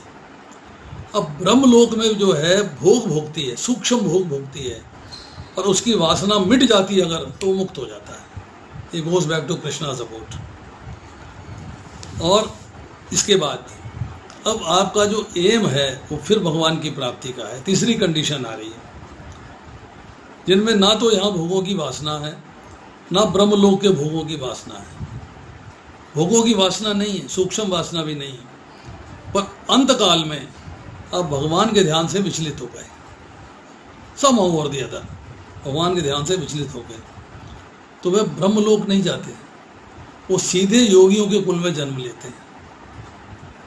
अब ब्रह्मलोक में जो है भोग भोगती है, सूक्ष्म भोग भोगती है, और उसकी वासना मिट जाती है अगर, तो मुक्त हो जाता है। ये goes back to Krishna support. और इसके बाद अब आपका जो एम है वो फिर भगवान की प्राप्ति का है। तीसरी कंडीशन आ रही है, जिनमें ना तो यहाँ भोगों की वासना है, ना ब्रह्मलोक के भोगों की वासना है। भोगों की वासना नहीं है, सूक्ष्म वासना भी नहीं है, पर अंत काल में अब भगवान के ध्यान से विचलित हो गए, सम और द अदर, भगवान के ध्यान से विचलित हो गए, तो वे ब्रह्मलोक नहीं जाते, वो सीधे योगियों के कुल में जन्म लेते हैं,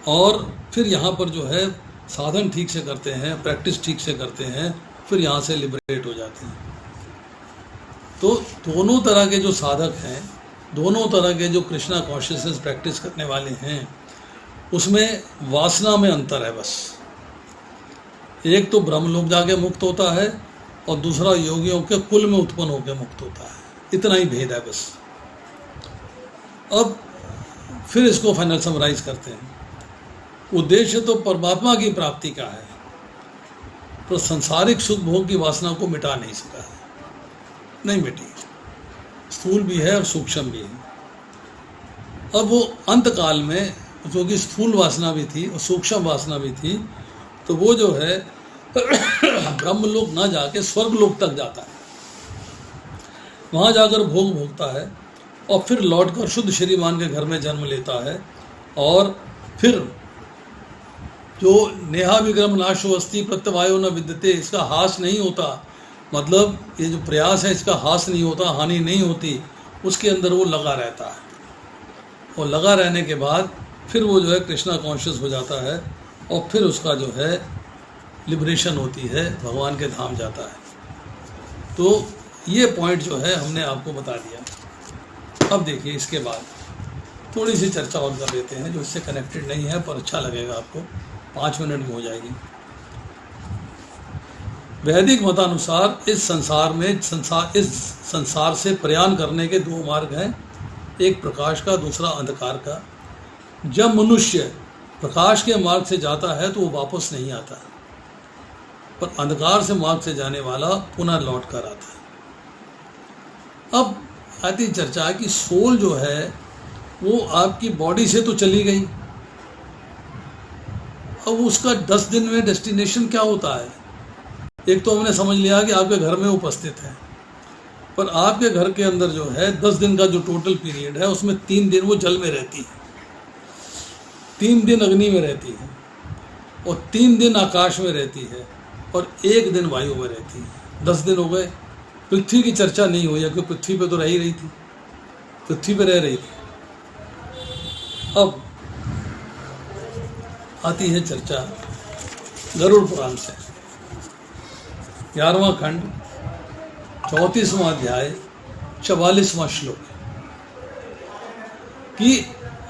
और फिर यहाँ पर जो है साधन ठीक से करते हैं, प्रैक्टिस ठीक से करते हैं, फिर यहाँ से लिबरेट हो जाते हैं। तो दोनों तरह के जो साधक हैं, दोनों तरह के जो कृष्णा कॉन्शियसनेस प्रैक्टिस करने वाले हैं, उसमें वासना में अंतर है बस। एक तो ब्रह्मलोक जाके मुक्त होता है और दूसरा योगियों के कुल में उत्पन्न होकर मुक्त होता है, इतना ही भेद है बस। अब फिर इसको फाइनल समराइज करते हैं। उद्देश्य तो परमात्मा की प्राप्ति का है, पर संसारिक सुख भोग की वासना को मिटा नहीं सका है, नहीं मिटी, स्थूल भी है और सूक्ष्म भी है। अब वो अंत काल में जो कि स्थूल वासना भी थी और सूक्ष्म वासना भी थी, तो वो जो है ब्रह्मलोक ना जाके स्वर्गलोक तक जाता है, वहाँ जाकर भोग भोगता है, और फिर लौटकर शुद्ध श्रीमान के घर में जन्म लेता है, और फिर जो नेहा विक्रम नाशो अस्ति प्रत्यवायो न विद्यते, इसका हास नहीं होता, मतलब ये जो प्रयास है इसका हास नहीं होता, हानि नहीं होती, उसके अंदर वो लगा रहता है, और लगा रहने के बाद फिर वो जो है कृष्णा कॉन्शियस हो जाता है, और फिर उसका जो है लिबरेशन होती है, भगवान के धाम जाता है। तो ये पॉइंट जो है हमने आपको बता दिया। अब देखिए इसके बाद थोड़ी सी चर्चा और कर लेते हैं जो इससे कनेक्टेड नहीं है, पर अच्छा लगेगा आपको, 5 मिनट में हो जाएगी। वैदिक मतानुसार इस संसार से प्रयाण करने के 2 मार्ग हैं, एक प्रकाश का, दूसरा अंधकार का। जब मनुष्य प्रकाश के मार्ग से जाता है तो वो वापस नहीं आता, पर अंधकार से मार्ग से जाने वाला पुनः लौट कर आता है। अब आती चर्चा है कि सोल जो है वो आपकी बॉडी से तो चली गई, अब उसका 10 दिन में डेस्टिनेशन क्या होता है? एक तो हमने समझ लिया कि आपके घर में उपस्थित है, पर आपके घर के अंदर जो है 10 दिन का जो टोटल पीरियड है उसमें 3 दिन वो जल में रहती है, 3 दिन अग्नि में रहती है, और 3 दिन आकाश में रहती है, और 1 दिन वायु में रहती है। 10 दिन हो गए। पृथ्वी की चर्चा नहीं हुई है, क्योंकि पृथ्वी पे तो रह ही रही थी, पृथ्वी पे रह रही थी। अब आती है चर्चा गरुड़ पुराण से, 11वां खंड, 34वां अध्याय, 44वां श्लोक, कि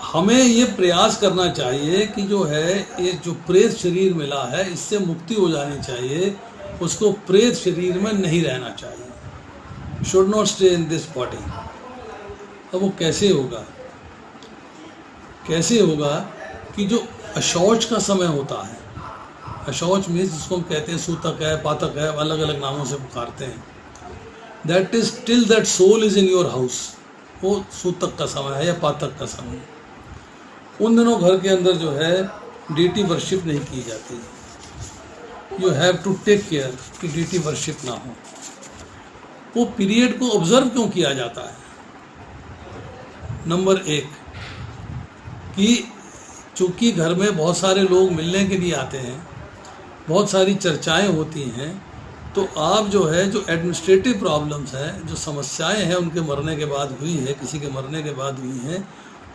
हमें ये प्रयास करना चाहिए कि जो है ये जो प्रेत शरीर मिला है इससे मुक्ति हो जानी चाहिए, उसको प्रेत शरीर में नहीं रहना चाहिए, should not stay in this body. अब वो कैसे होगा? कैसे होगा कि जो अशौच का समय होता है, अशौच मीन्स जिसको हम कहते हैं सूतक है, पातक है, अलग अलग नामों से पुकारते हैं, that is till that soul is in your house, वो सूतक का समय है या पातक का समय। उन दिनों घर के अंदर जो है डीटी वर्शिप नहीं की जाती। You have to take care कि डीटी वर्शिप ना हो। वो पीरियड को ऑब्जर्व क्यों किया जाता है? नंबर 1 कि चूँकि घर में बहुत सारे लोग मिलने के लिए आते हैं, बहुत सारी चर्चाएं होती हैं, तो आप जो है जो एडमिनिस्ट्रेटिव प्रॉब्लम्स हैं, जो समस्याएं हैं उनके मरने के बाद हुई है, किसी के मरने के बाद हुई हैं,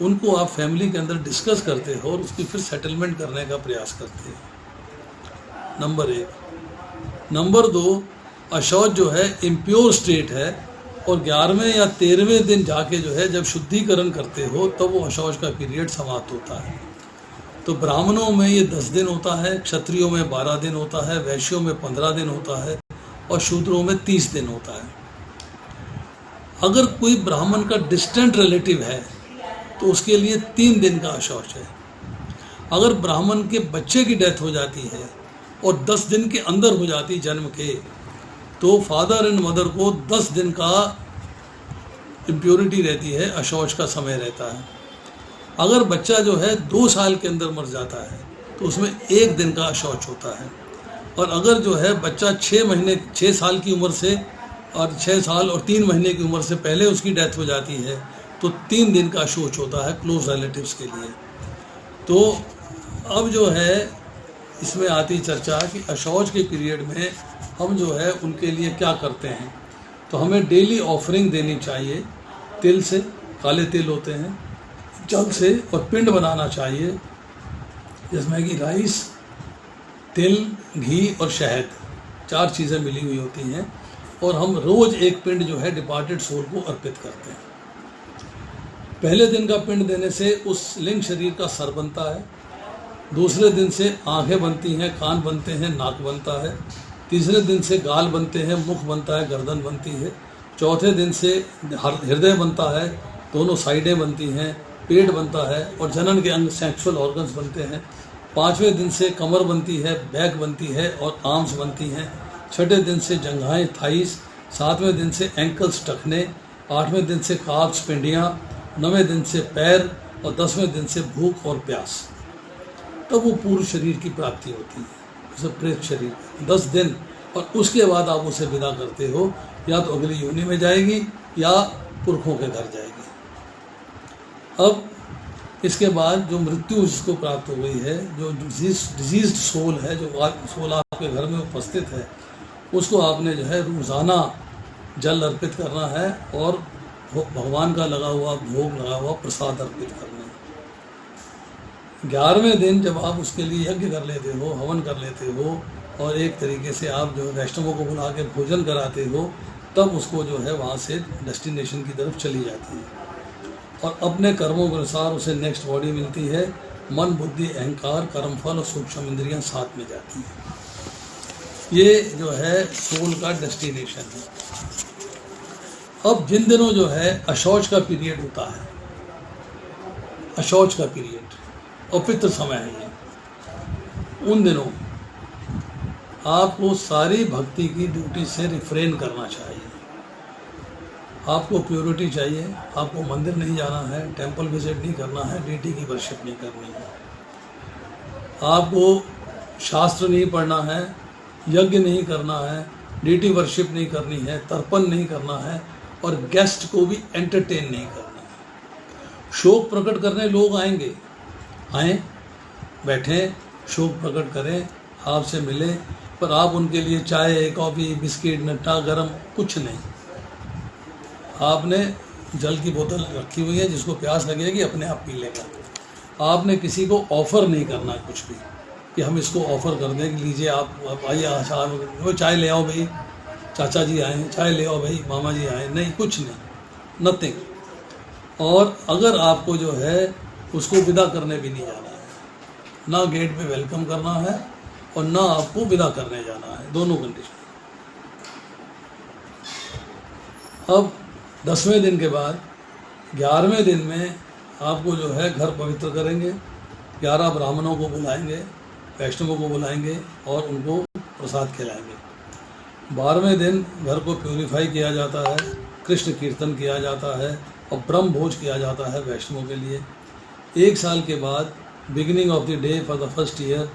उनको आप फैमिली के अंदर डिस्कस करते हो और उसकी फिर सेटलमेंट करने का प्रयास करते हो। नंबर 1। नंबर 2, अशौच जो है इम्प्योर स्टेट है और 11वें या 13वें दिन जाके जो है जब शुद्धिकरण करते हो तब वो अशौच का पीरियड समाप्त होता है। तो ब्राह्मणों में ये 10 दिन होता है, क्षत्रियों में 12 दिन होता है, वैश्यों में 15 दिन होता है और शूद्रों में 30 दिन होता है। अगर कोई ब्राह्मण का डिस्टेंट रिलेटिव है तो उसके लिए 3 दिन का अशौच है। अगर ब्राह्मण के बच्चे की डेथ हो जाती है और 10 दिन के अंदर हो जाती जन्म के, तो फादर एंड मदर को 10 दिन का इम्प्योरिटी रहती है, अशौच का समय रहता है। अगर बच्चा जो है 2 साल के अंदर मर जाता है तो उसमें 1 दिन का अशौच होता है। और अगर जो है बच्चा 6 साल की उम्र से और 6 साल और 3 महीने की उम्र से पहले उसकी डेथ हो जाती है तो 3 दिन का अशौच होता है क्लोज रिलेटिव्स के लिए। तो अब जो है इसमें आती चर्चा कि अशौच के पीरियड में हम जो है उनके लिए क्या करते हैं। तो हमें डेली ऑफरिंग देनी चाहिए, तिल से, काले तिल होते हैं, जल से, और पिंड बनाना चाहिए जिसमें कि राइस, तिल, घी और शहद 4 चीज़ें मिली हुई होती हैं। और हम रोज़ एक पिंड जो है डिपार्टेड सोल को अर्पित करते हैं। पहले दिन का पिंड देने से उस लिंग शरीर का सर बनता है, दूसरे दिन से आंखें बनती हैं, कान बनते हैं, नाक बनता है, तीसरे दिन से गाल बनते हैं, मुख बनता है, गर्दन बनती है, चौथे दिन से हृदय बनता है, दोनों साइडें बनती हैं, पेट बनता है और जनन के अंग सेक्सुअल ऑर्गन्स बनते हैं। 5वें दिन से कमर बनती है, बैक बनती है और आर्म्स बनती हैं। 6ठे दिन से जंघाएं, थाइस। 7वें दिन से एंकल्स, टखने। 8वें दिन से काफ्स, पिंडियाँ। 9वें दिन से पैर और 10वें दिन से भूख और प्यास। तब वो पूर्ण शरीर की प्राप्ति होती है, उसे प्रेत शरीर। 10 दिन और उसके बाद आप उसे विदा करते हो, या तो अगली योनि में जाएगी या पुरखों के घर जाएगी। अब इसके बाद जो मृत्यु जिसको प्राप्त हो गई है, जो डिजीज्ड सोल है, जो सोल आपके घर में उपस्थित है, उसको आपने जो है रोज़ाना जल अर्पित करना है और भगवान का लगा हुआ भोग, लगा हुआ प्रसाद अर्पित करना है। 11वें दिन जब आप उसके लिए यज्ञ कर लेते हो, हवन कर लेते हो और एक तरीके से आप जो है वैष्णवों को बुला के भोजन कराते हो, तब उसको जो है वहाँ से डेस्टिनेशन की तरफ चली जाती है और अपने कर्मों के अनुसार उसे नेक्स्ट बॉडी मिलती है। मन, बुद्धि, अहंकार, कर्मफल और सूक्ष्म इंद्रियां साथ में जाती हैं। ये जो है सोल का डेस्टिनेशन है। अब जिन दिनों जो है अशौच का पीरियड होता है, अशौच का पीरियड और पितृ समय है ये, उन दिनों आपको सारी भक्ति की ड्यूटी से रिफ्रेन करना चाहिए। आपको प्योरिटी चाहिए, आपको मंदिर नहीं जाना है, टेंपल विजिट नहीं करना है, डीटी की वर्शिप नहीं करनी है, आपको शास्त्र नहीं पढ़ना है, यज्ञ नहीं करना है, डीटी वर्शिप नहीं करनी है, तर्पण नहीं करना है और गेस्ट को भी एंटरटेन नहीं करना है। शोक प्रकट करने लोग आएंगे, आएँ, बैठें, शोक प्रकट करें, आपसे मिलें, पर आप उनके लिए चाय, कॉफ़ी, बिस्किट, नट्टा, गरम कुछ नहीं। आपने जल की बोतल रखी हुई है, जिसको प्यास लगेगी अपने आप पी लेगा। आपने किसी को ऑफ़र नहीं करना कुछ भी कि हम इसको ऑफ़र कर दें कि लीजिए आप आइए, वो चाय ले आओ भाई, चाचा जी आए हैं, चाय ले आओ भाई, मामा जी आए, नहीं, कुछ नहीं, नथिंग। और अगर आपको जो है उसको विदा करने भी नहीं जाना है, ना गेट पे वेलकम करना है और ना आपको विदा करने जाना है, दोनों कंडीशन। अब 10वें दिन के बाद 11वें दिन में आपको जो है घर पवित्र करेंगे, 11 ब्राह्मणों को बुलाएंगे, वैष्णवों को बुलाएंगे और उनको प्रसाद खिलाएंगे। 12वें दिन घर को प्यूरिफाई किया जाता है, कृष्ण कीर्तन किया जाता है और ब्रह्म भोज किया जाता है वैष्णवों के लिए। 1 साल के बाद beginning of the day for the first year.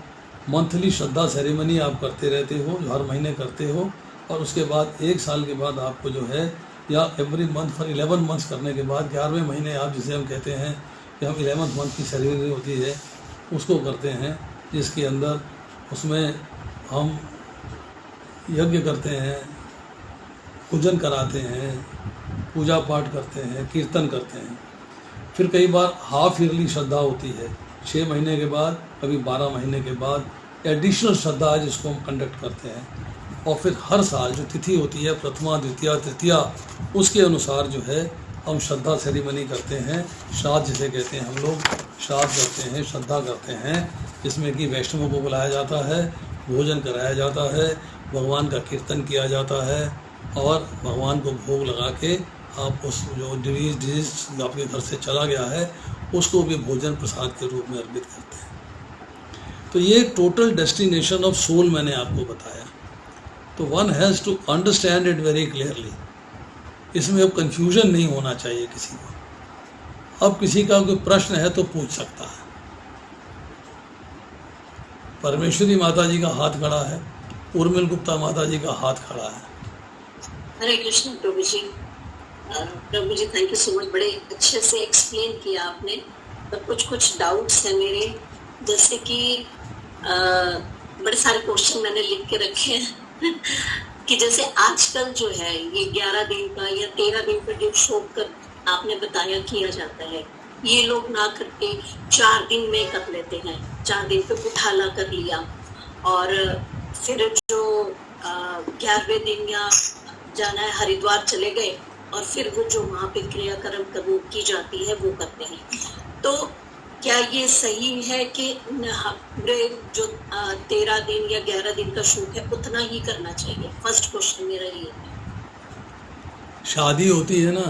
Monthly Shraddha ceremony आप करते रहते हो, जो हर महीने करते हो, और उसके बाद 1 साल के बाद आपको जो है, या एवरी मंथ फॉर 11 मंथ्स करने के बाद 11वें महीने आप जिसे हम कहते हैं कि हम 11th मंथ की सेरेमनी होती है उसको करते हैं, जिसके अंदर उसमें हम यज्ञ करते हैं, पूजन कराते हैं, पूजा पाठ करते हैं, कीर्तन करते हैं। फिर कई बार हाफ ईयरली श्रद्धा होती है, 6 महीने के बाद, कभी 12 महीने के बाद एडिशनल श्रद्धा है जिसको हम कंडक्ट करते हैं। और फिर हर साल जो तिथि होती है, प्रथमा, द्वितीया, तृतीया, उसके अनुसार जो है हम श्रद्धा सेरेमनी करते हैं। श्राद्ध जिसे कहते हैं, हम लोग श्राद्ध करते हैं, श्रद्धा करते हैं, जिसमें कि वैष्णवों को बुलाया जाता है, भोजन कराया जाता है, भगवान का कीर्तन किया जाता है, और भगवान को भोग लगा के आप उस जो डिजीज आपके घर से चला गया है उसको भी भोजन प्रसाद के रूप में अर्पित करते हैं। तो ये टोटल डेस्टिनेशन ऑफ सोल मैंने आपको बताया। तो one has to understand it very clearly. इसमें अब कंफ्यूजन नहीं होना चाहिए किसी को। अब किसी का कोई प्रश्न है तो पूछ सकता है। परमेश्वरी माता जी का हाथ खड़ा है, उर्मिल गुप्ता माता जी का हाथ खड़ा है। हरे कृष्ण प्रभु जी। प्रभु जी थैंक यू सो मच, बड़े अच्छे से एक्सप्लेन किया आपने। तो कुछ डाउट्स हैं मेरे, जैसे कि बड़े सारे क्वेश्चन मैंने लिख के रखे हैं कि जैसे आजकल जो है ये 11 दिन का या 13 दिन का जो शो कर आपने बताया किया जाता है, ये लोग ना करके 4 दिन में कर लेते हैं। 4 दिन पे उठाला कर लिया, और फिर जो 11वें दिन या जाना है हरिद्वार चले गए, और फिर वो जो वहाँ पे क्रियाक्रम की जाती है वो करते हैं। तो क्या ये सही है कि पूरे जो 13 दिन या 11 दिन का शूट है उतना ही करना चाहिए? फर्स्ट क्वेश्चन मेरा ये है। शादी होती है ना,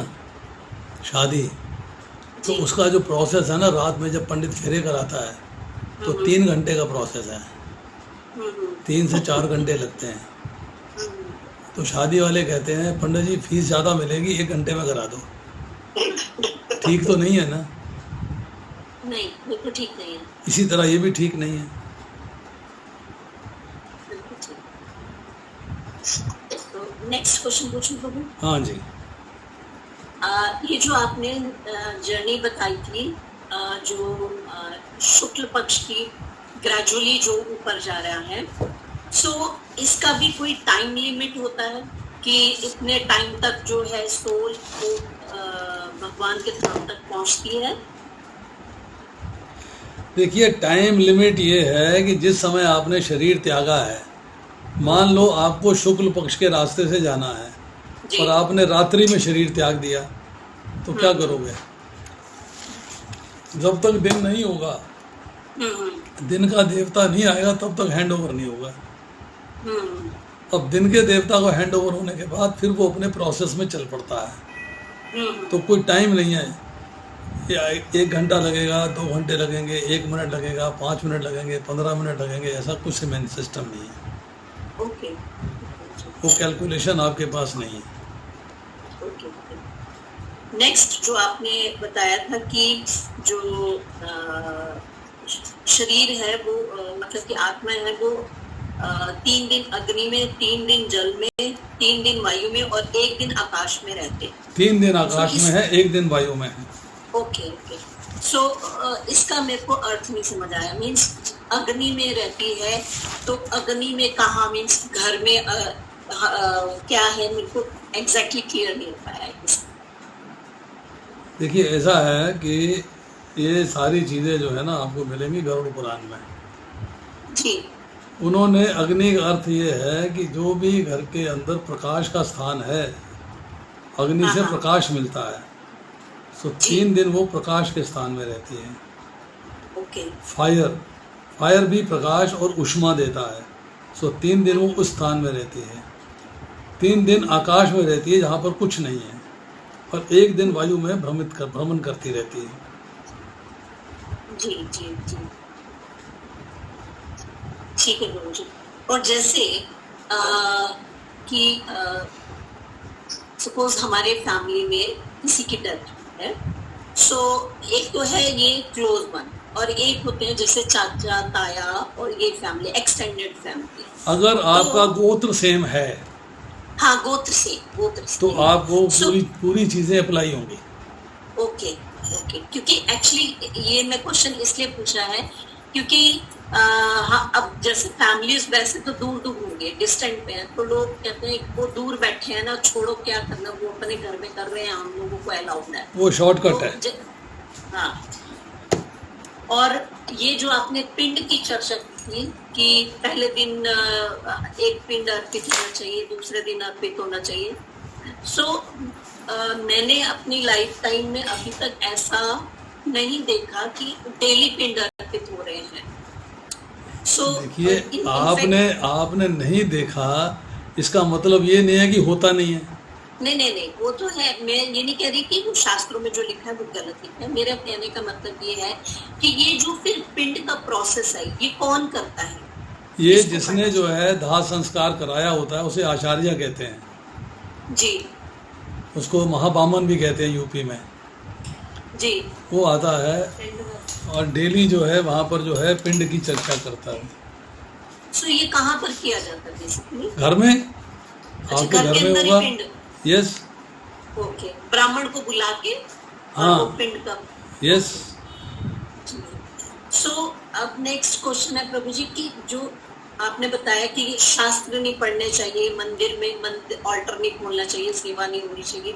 शादी, तो उसका जो प्रोसेस है ना, रात में जब पंडित फेरे कराता है तो 3 घंटे का प्रोसेस है, 3 से 4 घंटे लगते हैं। तो शादी वाले कहते हैं पंडित जी फीस ज़्यादा मिलेगी, 1 घंटे में करा दो। ठीक तो नहीं है ना? नहीं, बिल्कुल ठीक नहीं है। इसी तरह ये भी ठीक नहीं है। नेक्स्ट क्वेश्चन पूछूं प्रभु? हाँ जी। ये जो आपने जर्नी बताई थी, जो शुक्ल पक्ष की ग्रेजुअली जो ऊपर जा रहा है, सो इसका भी कोई टाइम लिमिट होता है कि इतने टाइम तक जो है सोल को भगवान के धाम तक पहुंचती है? देखिए, टाइम लिमिट ये है कि जिस समय आपने शरीर त्यागा है, मान लो आपको शुक्ल पक्ष के रास्ते से जाना है और आपने रात्रि में शरीर त्याग दिया, तो क्या करोगे? जब तक दिन नहीं होगा, दिन का देवता नहीं आएगा, तब तक हैंड ओवर नहीं होगा। अब दिन के देवता को हैंड ओवर होने के बाद फिर वो अपने प्रोसेस में चल पड़ता है। तो कोई टाइम नहीं है, या 1 घंटा लगेगा, 2 घंटे लगेंगे, 1 मिनट लगेगा, 5 मिनट लगेंगे, 15 मिनट लगेंगे, ऐसा कुछ सिस्टम नहीं है। ओके, वो कैलकुलेशन आपके पास नहीं है। नेक्स्ट जो आपने बताया था कि जो शरीर है वो मतलब कि आत्मा है वो 3 दिन अग्नि में, 3 दिन जल में, 3 दिन वायु में और 1 दिन आकाश में रहते। 3 दिन आकाश में है, 1 दिन वायु में है। Okay okay. सो इसका मेरे को अर्थ नहीं समझ आया। मीन्स अग्नि में रहती है तो अग्नि में कहाँ, मीन्स घर में क्या है, मेरे को एग्जैक्टली क्लियर नहीं हो पाया। देखिए, ऐसा है कि ये सारी चीज़ें जो है ना आपको मिलेंगी गरुड़ पुराण में जी। उन्होंने अग्नि का अर्थ ये है कि जो भी घर के अंदर प्रकाश का स्थान है, अग्नि से प्रकाश मिलता है, तो 3 दिन वो प्रकाश के स्थान में रहती है। ओके। फायर भी प्रकाश और उष्मा देता है, सो 3 दिन वो उस स्थान में रहती है। 3 दिन आकाश में रहती है जहाँ पर कुछ नहीं है, और 1 दिन वायु में भ्रमण करती रहती है। जी जी जी, ठीक है गुरु जी। और जैसे कि सपोज हमारे फैमिली में किसी की डेथ है, सो एक तो है ये क्लोज वन, और एक होते हैं जैसे चाचा ताया और ये फैमिली, एक्सटेंडेड फैमिली। अगर आपका गोत्र सेम है हाँ, गोत्र से तो आपको So- पूरी चीजें अप्लाई होंगी। ओके ओके, क्योंकि एक्चुअली ये मैं क्वेश्चन इसलिए पूछा है क्योंकि हाँ, अब जैसे फैमिलीज वैसे तो दूर दूर होंगे, डिस्टेंट पे हैं, तो लोग कहते हैं वो दूर बैठे हैं ना, छोड़ो क्या करना, वो अपने घर में कर रहे हैं, हम लोगों को अलाउड है। वो शॉर्टकट है। तो हाँ, और ये जो आपने पिंड की चर्चा की थी कि पहले दिन एक पिंड अर्पित होना चाहिए, दूसरे दिन अर्पित होना चाहिए। सो मैंने अपनी लाइफ टाइम में अभी तक ऐसा नहीं देखा कि डेली पिंड अर्पित हो रहे हैं। देखिए, आपने नहीं देखा, इसका मतलब ये नहीं है कि होता नहीं है। नहीं, वो तो है। मैं ये नहीं कह रही कि वो शास्त्रों में जो लिखा है वो गलत लिखा है। मेरा कहने का मतलब ये है कि ये जो फिर पिंड का प्रोसेस है, ये कौन करता है? ये जिसने जो है दाह संस्कार कराया होता है उसे आचार्य कहते हैं जी, उसको महाबामन भी कहते हैं यूपी में। जी, वो आता है और डेली जो है वहाँ पर जो है पिंड की चर्चा करता है। सो ये कहाँ पर किया जाता है बेसिकली? घर में, अच्छा, आपके घर के घर में अंदर ही होगा। पिंड? यस, ओके, ब्राह्मण को बुला के और हाँ। वो पिंड का। यस। सो अब नेक्स्ट क्वेश्चन है प्रभु जी कि जो आपने बताया कि शास्त्र नहीं पढ़ने चाहिए, मंदिर में ऑल्टर नहीं खोलना चाहिए, सेवा नहीं होनी चाहिए,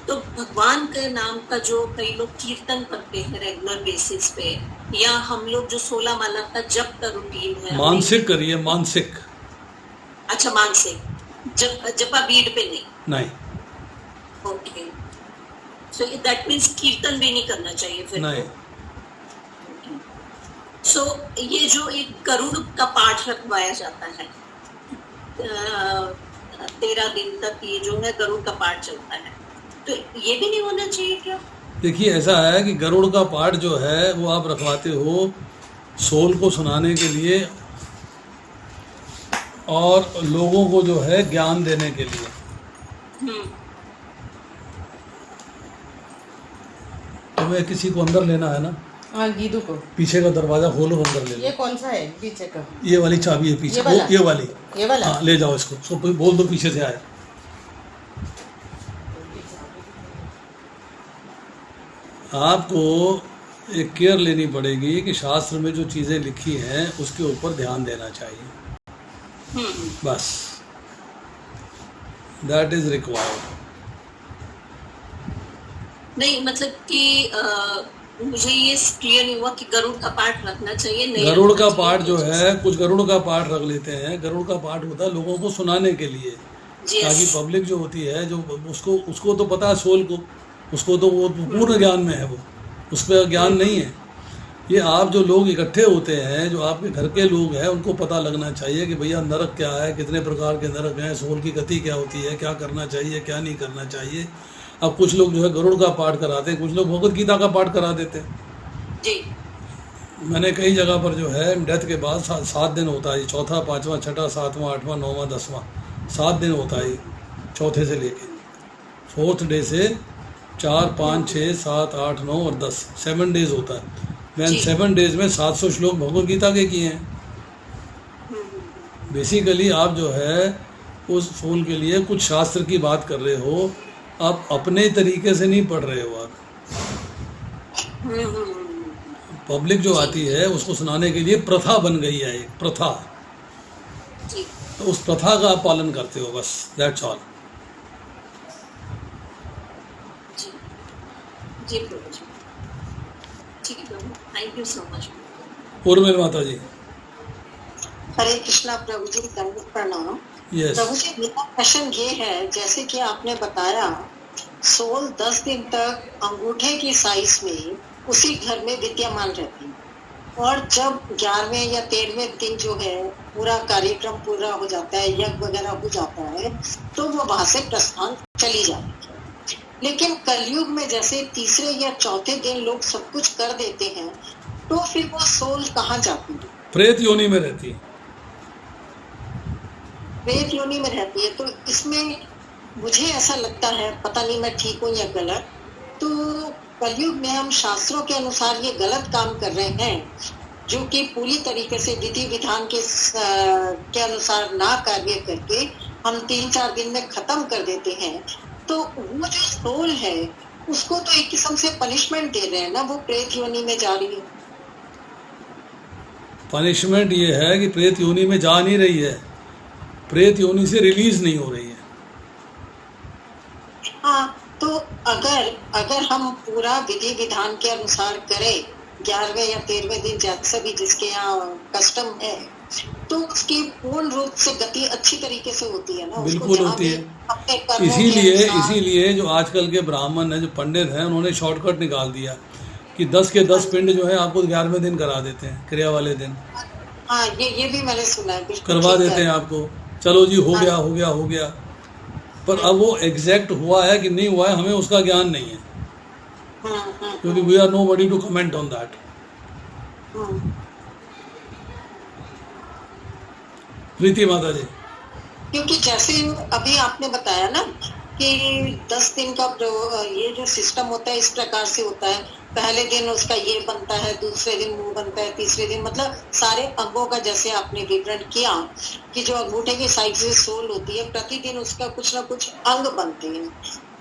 तो भगवान के नाम का जो कई लोग कीर्तन करते हैं रेगुलर बेसिस पे, या हम लोग जो 16 माला का जप का रूटीन है, मानसिक करिए, मानसिक। अच्छा, मानसिक जपा बीड पे नहीं, ओके। सो दैट मीन्स कीर्तन भी नहीं करना चाहिए फिर? नहीं। सो ये जो एक गरुड़ का पाठ रखवाया जाता है 13 दिन तक, ये जो है गरुड़ का पाठ चलता है, तो ये भी नहीं होना चाहिए क्या? देखिए, ऐसा है कि गरुड़ का पाठ जो है वो आप रखवाते हो सोल को सुनाने के लिए और लोगों को जो है ज्ञान देने के लिए। तुम्हें किसी को अंदर लेना है ना? हाँ, गीदू को पीछे का दरवाजा खोलो, अंदर ले ये लो। कौन सा है पीछे का? ये वाली चाबी है पीछे, ये वाला? ये वाली। ये वाला? हाँ, ले जाओ इसको, बोल दो पीछे से आए। आपको एक केयर लेनी पड़ेगी कि शास्त्र में जो चीजें लिखी हैं उसके ऊपर ध्यान देना चाहिए, बस। That is required. नहीं, मतलब कि मुझे ये क्लियर नहीं हुआ कि गरुड़ का पाठ रखना चाहिए, नहीं गरुड़ रखना का चाहिए। पाठ जो है, कुछ गरुड़ का पाठ रख लेते हैं। गरुड़ का पाठ होता है लोगों को सुनाने के लिए, Yes. ताकि पब्लिक जो होती है, जो उसको तो पता है, सोल को, उसको तो वो पूर्ण ज्ञान में है, वो उस पर ज्ञान नहीं है। ये आप जो लोग इकट्ठे होते हैं, जो आपके घर के लोग हैं, उनको पता लगना चाहिए कि भैया नरक क्या है, कितने प्रकार के नरक हैं, सोल की गति क्या होती है, क्या करना चाहिए, क्या नहीं करना चाहिए। अब कुछ लोग जो है गरुड़ का पाठ कराते हैं, कुछ लोग भगवत गीता का पाठ करा देते हैं। जी, मैंने कई जगह पर जो है डेथ के बाद 7 दिन होता है, चौथा, पाँचवा, छठा, सातवां, आठवां, नौवां, 10वां, 7 दिन होता है चौथे से लेके 4th डे से 4, 5, 6, 7, 8, 9 और 10, 7 डेज होता है। मैंने 7 डेज में 700 श्लोक भगवत गीता के किए हैं। बेसिकली आप जो है उस सोल के लिए कुछ शास्त्र की बात कर रहे हो, आप अपने तरीके से नहीं पढ़ रहे हो। आप पब्लिक जो आती है उसको सुनाने के लिए प्रथा बन गई है, एक प्रथा, जी, तो उस प्रथा का आप पालन करते हो, बस, दैट्स ऑल। जी, जी प्रभु जी, ठीक है प्रभु, thank you so much. Urmil माता जी। हरे कृष्णा प्रभु जी, दंडवत प्रणाम। यस। प्रभु जी, मेरा क्वेश्चन ये है, जैसे कि आपने बताया सोल 10 दिन तक अंगूठे की साइज में उसी घर में विद्यमान रहती है, और जब 11वें या 13वें दिन जो है पूरा कार्यक्रम पूरा हो जाता है, यज्ञ वगैरह हो जाता है, तो वो वहां से प्रस्थान चली जाती है। लेकिन कलयुग में जैसे तीसरे या चौथे दिन लोग सब कुछ कर देते हैं, तो फिर वो सोल कहाँ जाती है? प्रेत योनि में रहती है। प्रेत योनि में रहती है। तो इसमें मुझे ऐसा लगता है, पता नहीं मैं ठीक हूँ या गलत, तो कलयुग में हम शास्त्रों के अनुसार ये गलत काम कर रहे हैं, जो कि पूरी तरीके से विधि विधान के अनुसार ना कार्य करके हम 3-4 दिन में खत्म कर देते हैं, तो वो जो सोल है उसको तो एक किस्म से पनिशमेंट दे रहे हैं ना, वो प्रेत योनि में जा रही है। पनिशमेंट ये है कि प्रेत योनि में जा नहीं रही है, प्रेत योनि से रिलीज नहीं हो रही है। हाँ, तो अगर हम पूरा विधि विधान के अनुसार करें, 11वें या 13वें दिन जैसा भी जिसके यहाँ कस्टम है, तो उसकी पूर्ण रूप से गति अच्छी तरीके से होती है ना। बिल्कुल होती है। अपने कर्मों के इसीलिए अनुसार- इसीलिए जो आजकल के ब्राह्मण हैं, जो पंडित हैं, उन्होंने शॉर्टकट निकाल दिया कि 10 के 10 पिंड जो है आपको 11वें दिन करा देते हैं, क्रिया वाले दिन हाँ, ये भी मैंने सुना है, बिल्कुल करवा ठीक देते है। हैं आपको। चलो जी, हो गया हो गया हो गया, पर अब वो एग्जैक्ट हुआ है कि नहीं हुआ है, हमें उसका ज्ञान नहीं है, क्योंकि we are nobody to comment on that. Preeti माता जी, क्योंकि जैसे अभी आपने बताया ना कि 10 दिन का ये जो सिस्टम होता है इस प्रकार से होता है, पहले दिन उसका ये बनता है, दूसरे दिन मुंह बनता है, तीसरे दिन, मतलब सारे अंगों का जैसे आपने विवरण किया कि जो अंगूठे की साइड से सोल होती है, प्रतिदिन उसका कुछ ना कुछ अंग बनते हैं।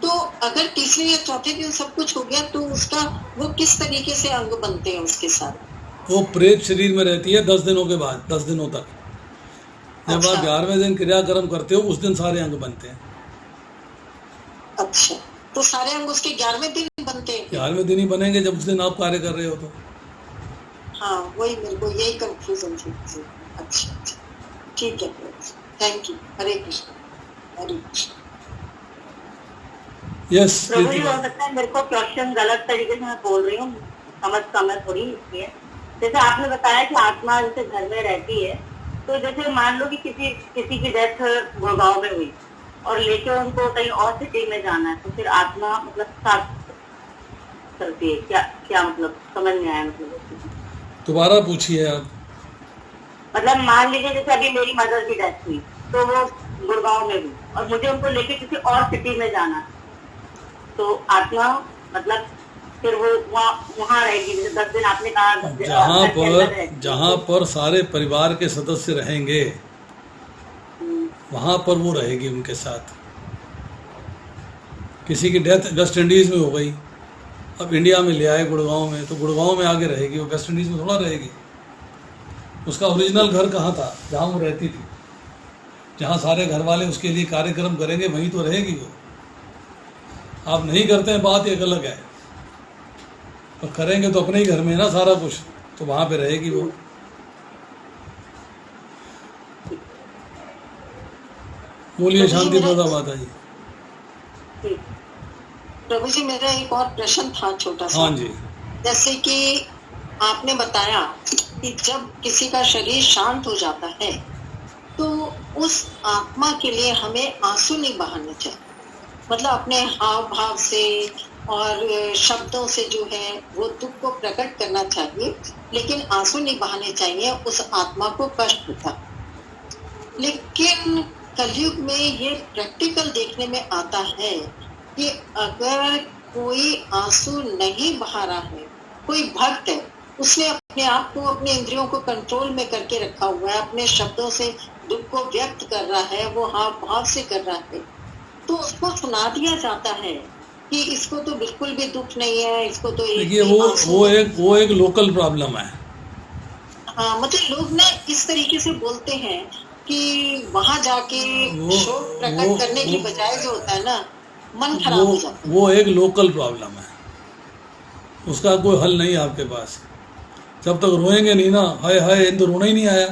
तो अगर तीसरे या चौथे दिन सब कुछ हो गया तो उसका वो किस तरीके से अंग बनते हैं उसके साथ? वो प्रेत शरीर में रहती है 10 दिनों के बाद, 10 दिनों तक। जब अच्छा। आप 11वें दिन क्रियाक्रम करते हो, उस दिन सारे अंग बनते हैं। अच्छा, तो सारे अंग उसके 11वें दिन बनते हैं? 11वें दिन ही बनेंगे जब उस दिन आप कार्य कर रहे हो तो। हाँ, वही मेरे को यही कंफ्यूजन थी। अच्छा, ठीक है, थैंक यू। हरे कृष्ण, हरे कृष्ण। यस, प्रभु जी, हो सकता है मेरे को क्वेश्चन गलत तरीके से मैं बोल रही हूँ, समझ कम है थोड़ी इसलिए। जैसे आपने बताया कि आत्मा जैसे घर में रहती है, तो जैसे मान लो कि किसी की डेथ गुड़गांव में हुई और लेके उनको कहीं और सिटी में जाना है, तो फिर आत्मा मतलब साथ चलती है क्या? क्या मतलब समझ नहीं आया। मतलब दोबारा पूछिए आप। मतलब मान लीजिए जैसे अभी मेरी मदर की डेथ हुई, तो वो गुड़गांव में हुई और मुझे उनको लेके किसी और सिटी में जाना है, तो आत्मा मतलब फिर वो वहाँ रहेगी। जैसे 10 दिन आपने कहा, जहाँ पर सारे परिवार के सदस्य रहेंगे, वहां पर वो रहेगी उनके साथ। किसी की डेथ वेस्ट इंडीज में हो गई, अब इंडिया में ले आए गुड़गांव में, तो गुड़गांव में आगे रहेगी, वो वेस्ट इंडीज में थोड़ा रहेगी। उसका ओरिजिनल घर कहाँ था, जहाँ वो रहती थी, जहाँ सारे घर वाले उसके लिए कार्यक्रम करेंगे, वहीं तो रहेगी वो। आप नहीं करते हैं, बात एक अलग है, और करेंगे तो अपने ही घर में ना सारा कुछ, तो वहां पे रहेगी वो। बोलिए शांति प्रदा माता जी। प्रभु जी, मेरा एक और प्रश्न था छोटा सा। हाँ जी। जैसे कि आपने बताया कि जब किसी का शरीर शांत हो जाता है तो उस आत्मा के लिए हमें आंसू नहीं बहाने चाहिए, मतलब अपने हाव भाव से और शब्दों से जो है वो दुख को प्रकट करना चाहिए, लेकिन आंसू नहीं बहाने चाहिए, उस आत्मा को कष्ट होता। लेकिन कलयुग में ये प्रैक्टिकल देखने में आता है कि अगर कोई आंसू नहीं बहा रहा है, कोई भक्त है, उसने अपने आप को, अपने इंद्रियों को कंट्रोल में करके रखा हुआ है, अपने शब्दों से दुख को व्यक्त कर रहा है, वो हाव भाव से कर रहा है, तो उसको सुना दिया जाता है कि इसको तो बिल्कुल भी दुख नहीं है, इसको तो देखिए वो एक लोकल प्रॉब्लम है। हाँ, मतलब लोग ना इस तरीके से बोलते हैं कि वहां जाके शोक प्रकट करने की बजाय जो होता है ना, मन खराब हो जाता है। वो एक लोकल प्रॉब्लम है, उसका कोई हल नहीं है आपके पास। जब तक रोएंगे नहीं ना, हाय हाय इन तो रोना ही नहीं आया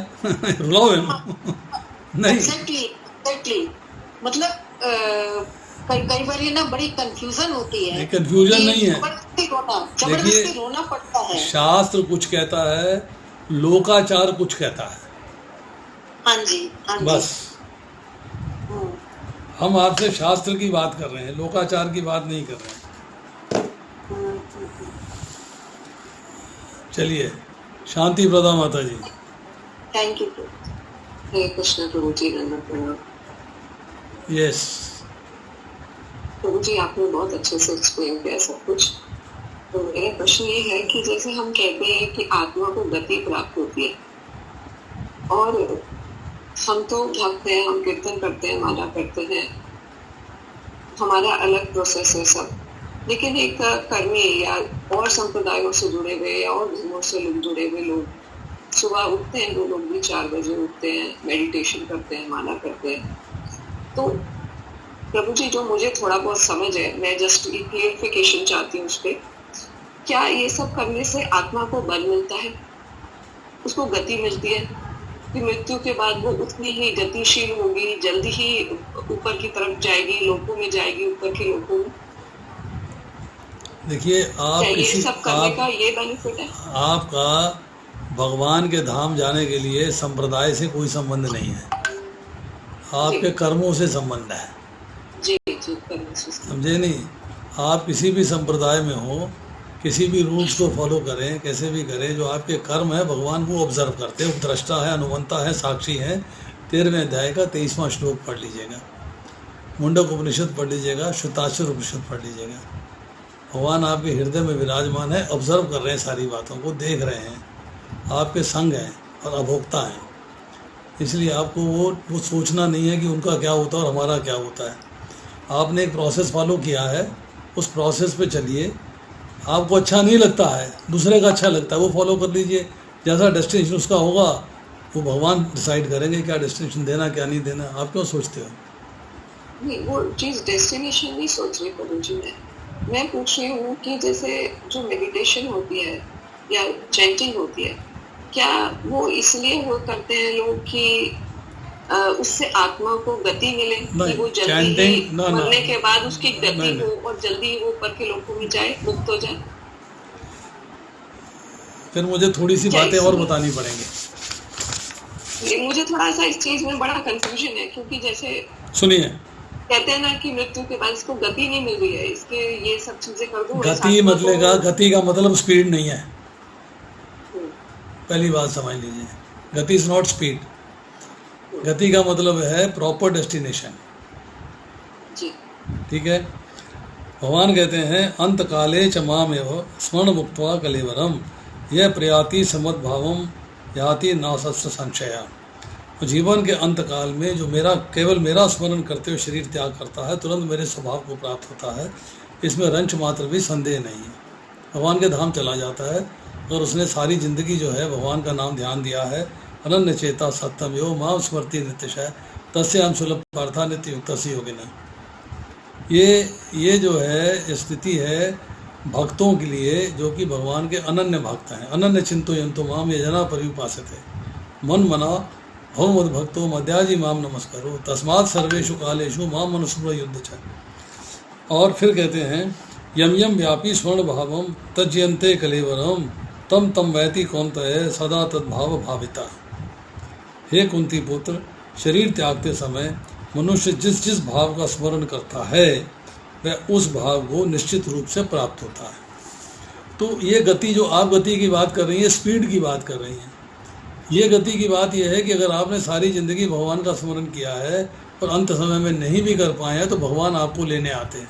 रुलाओ नहीं। एग्जैक्टली, मतलब कई बार ये ना बड़ी कंफ्यूजन होती है। कंफ्यूजन नहीं है, जबरदस्ती रोना पड़ता है। शास्त्र कुछ कहता है, लोकाचार कुछ कहता है। हाँ जी, हाँ जी। बस हम आपसे शास्त्र की बात कर रहे हैं, लोकाचार की बात नहीं कर रहे हैं। चलिए, शांति प्रदा माता जी। Thank you. हरे कृष्ण प्रभु जी, दंडवत प्रणाम। यस प्रभु जी, आपने बहुत अच्छे से एक्सप्लेन किया सब कुछ। तो मेरा प्रश्न ये है कि जैसे हम कहते हैं कि आत्मा को गति प्राप्त होती है, और हम तो भक्त हैं, हम कीर्तन करते हैं, माला करते हैं, हमारा अलग प्रोसेस है सब, लेकिन एक कर्मी या और संप्रदायों से जुड़े हुए या और धर्मों से जुड़े हुए लोग सुबह उठते हैं, वो लोग भी 4 बजे उठते हैं, मेडिटेशन करते हैं, माला करते हैं। तो प्रभु जी, जो मुझे थोड़ा बहुत समझ है, मैं जस्ट क्लियरिफिकेशन चाहती हूँ उस पर, क्या ये सब करने से आत्मा को बल मिलता है, उसको गति मिलती है कि मृत्यु के बाद वो उतनी ही गतिशील होगी, जल्दी ही ऊपर की तरफ जाएगी, लोकों में जाएगी, ऊपर के लोकों में? देखिए, आप ये किसी सब करने का ये बेनिफिट है? आपका भगवान के धाम जाने के लिए संप्रदाय से कोई संबंध नहीं है, आपके कर्मों से संबंध है। जी जी, कर्म से। समझे नहीं? आप किसी भी संप्रदाय में हो, किसी भी रूल्स को फॉलो करें, कैसे भी करें, जो आपके कर्म है भगवान वो ऑब्जर्व करते हैं, उपद्रष्टा है, अनुमंता है, साक्षी है। 13वें अध्याय का 23वां श्लोक पढ़ लीजिएगा, मुंडक उपनिषद पढ़ लीजिएगा, श्वेताक्षर उपनिषद पढ़ लीजिएगा। भगवान आपके हृदय में विराजमान है, ऑब्जर्व कर रहे हैं, सारी बातों को देख रहे हैं, आपके संग हैं और अभोक्ता हैं। इसलिए आपको वो सोचना नहीं है कि उनका क्या होता है और हमारा क्या होता है। आपने एक प्रोसेस फॉलो किया है, उस प्रोसेस पे चलिए। आपको अच्छा नहीं लगता है, दूसरे का अच्छा लगता है, वो फॉलो कर लीजिए। जैसा डेस्टिनेशन उसका होगा वो भगवान डिसाइड करेंगे क्या डेस्टिनेशन देना, क्या नहीं देना। आप क्यों सोचते हो? नहीं, वो चीज़ डेस्टिनेशन नहीं सोच रही प्रभु जी। मैं पूछ रही हूँ कि जैसे जो मेडिटेशन होती है या चैंटिंग होती है, क्या वो इसलिए वो करते हैं लोग कि उससे आत्मा को गति मिले, कि वो जल्दी ही मरने के बाद उसकी गति हो और जल्दी वो ऊपर के लोगों में जाए, मुक्त हो जाए? फिर मुझे थोड़ी सी बातें और बतानी पड़ेंगी। मुझे थोड़ा सा इस चीज में बड़ा कंफ्यूजन है, क्योंकि जैसे सुनिए, कहते हैं ना कि मृत्यु के बाद इसको गति नहीं मिल रही है, इसके ये सब चीजें कर दूं। गति गति का मतलब स्पीड नहीं है, पहली बात समझ लीजिए। गति इज नॉट स्पीड। गति का मतलब है प्रॉपर डेस्टिनेशन। ठीक है? भगवान कहते हैं अंत काले च मामेव स्मरण मुक्त्वा कलेवरम यह प्रयाति समद्भावम याति नासस्य संशया। जीवन के अंत काल में जो केवल मेरा स्मरण करते हुए शरीर त्याग करता है, तुरंत मेरे स्वभाव को प्राप्त होता है, इसमें रंच मात्र भी संदेह नहीं है। भगवान के धाम चला जाता है और उसने सारी जिंदगी जो है भगवान का नाम ध्यान दिया है। अनन्य चेता सत्यम यो मां स्मृति नित्यशय तस्य हम सुलभ पार्था नित्य युक्त योगिना। ये जो है स्थिति है भक्तों के लिए, जो कि भगवान के अनन्य भक्त हैं। अनन्य चिंतो यंतो माम ये जना पर्युपासते मन मना भव मद भक्तो मध्याजी माम नमस्करो तस्मात् सर्वेषु कालेषु माम मनुस्मृ युद्ध च। और फिर कहते हैं यम यम व्यापी स्वर्ण भावम तज्यन्ते कलेवरम तम तम वैति कौन्तेय सदा तद्भाव भाविता। हे कुंती पुत्र, शरीर त्यागते समय मनुष्य जिस जिस भाव का स्मरण करता है वह उस भाव को निश्चित रूप से प्राप्त होता है। तो ये गति जो आप गति की बात कर रही हैं, स्पीड की बात कर रही हैं, ये गति की बात यह है कि अगर आपने सारी जिंदगी भगवान का स्मरण किया है और अंत समय में नहीं भी कर पाए हैं तो भगवान आपको लेने आते हैं।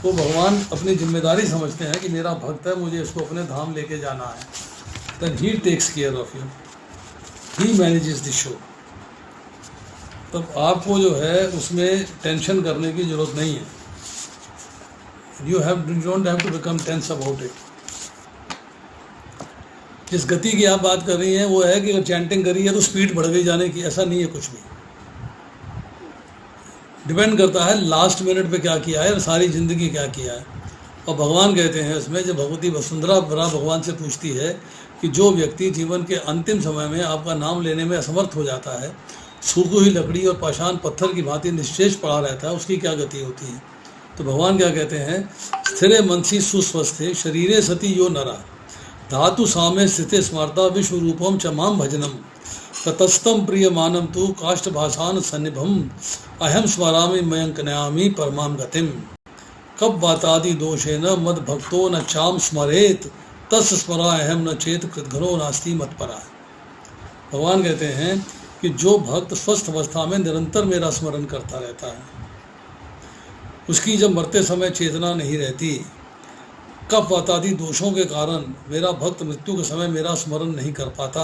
वो भगवान अपनी जिम्मेदारी समझते हैं कि मेरा भक्त है, मुझे इसको अपने धाम लेके जाना है। Then he takes care of you, he manages the show. तब आपको जो है उसमें टेंशन करने की जरूरत नहीं है। You don't have to become tense about it. जिस गति की आप बात कर रही हैं वो है कि अगर चैंटिंग करी है तो स्पीड बढ़ गई जाने की, ऐसा नहीं है कुछ भी। डिपेंड करता है लास्ट मिनट पे क्या किया है और सारी जिंदगी क्या किया है। और भगवान कहते हैं उसमें, जब भगवती वसुंधरा भगवान से पूछती है कि जो व्यक्ति जीवन के अंतिम समय में आपका नाम लेने में असमर्थ हो जाता है, सूखी हुई लकड़ी और पाषाण पत्थर की भांति निश्चेष पड़ा रहता है, उसकी क्या गति होती है? तो भगवान क्या कहते हैं, स्थिरे मनसी सुस्वस्थे शरीरे सती यो नरा धातु सामे स्थिते स्मार्ता विश्व रूपम च माम भजनम ततस्तम प्रिय मानम तु काष्ठ भाषान सन्निभम अहम स्मरामि मयंकनयामि परमाम गतिम कब बातादि दोषेन मद भक्तो न चाम स्मरेत तस् स्मरा अहम न चेत कृतघ्नो नास्ति मत परा। भगवान कहते हैं कि जो भक्त स्वस्थ अवस्था में निरंतर मेरा स्मरण करता रहता है, उसकी जब मरते समय चेतना नहीं रहती, कफ वातादि दोषों के कारण मेरा भक्त मृत्यु के समय मेरा स्मरण नहीं कर पाता,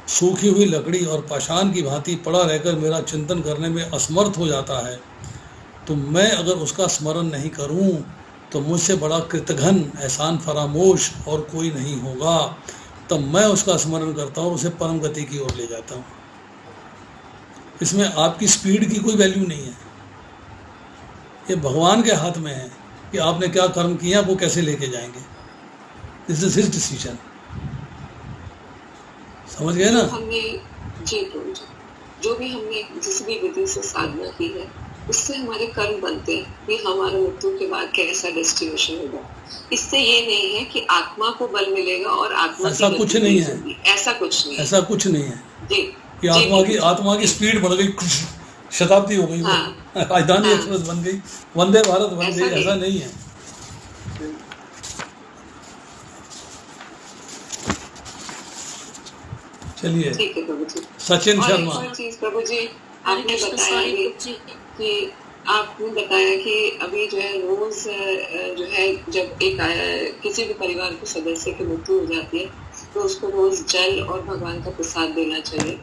सूखी हुई लकड़ी और पाषाण की भांति पड़ा रहकर मेरा चिंतन करने में असमर्थ हो जाता है, तो मैं अगर उसका स्मरण नहीं करूं तो मुझसे बड़ा कृतघ्न एहसान फरामोश और कोई नहीं होगा। तब मैं उसका स्मरण करता हूं और उसे परम गति की ओर ले जाता हूं। इसमें आपकी स्पीड की कोई वैल्यू नहीं है, ये भगवान के हाथ में है कि आपने क्या कर्म किया, वो कैसे लेके जाएंगे। This is his decision. समझ गए ना? हमने जी प्रभु जी, जो भी हमने जिस भी विधि से साधना की है उससे हमारे कर्म बनते हैं कि हमारे मृत्यु के बाद कैसा डेस्टिनेशन होगा। इससे ये नहीं है कि आत्मा को बल मिलेगा और आत्मा ऐसा कुछ नहीं है, ऐसा कुछ नहीं, ऐसा कुछ नहीं है जी कि आत्मा की स्पीड बढ़ गई, शताब्दी हो गई, राजधानी एक्सप्रेस बन गई, वंदे भारत बन गई, ऐसा नहीं है। चलिए, ठीक है प्रभु जी। सचिन शर्मा। और एक चीज प्रभु जी, आपने बताया कि आपने बताया कि अभी जो है रोज जो है जब किसी भी परिवार के सदस्य की मृत्यु हो जाती है तो उसको रोज जल और भगवान का प्रसाद देना चाहिए।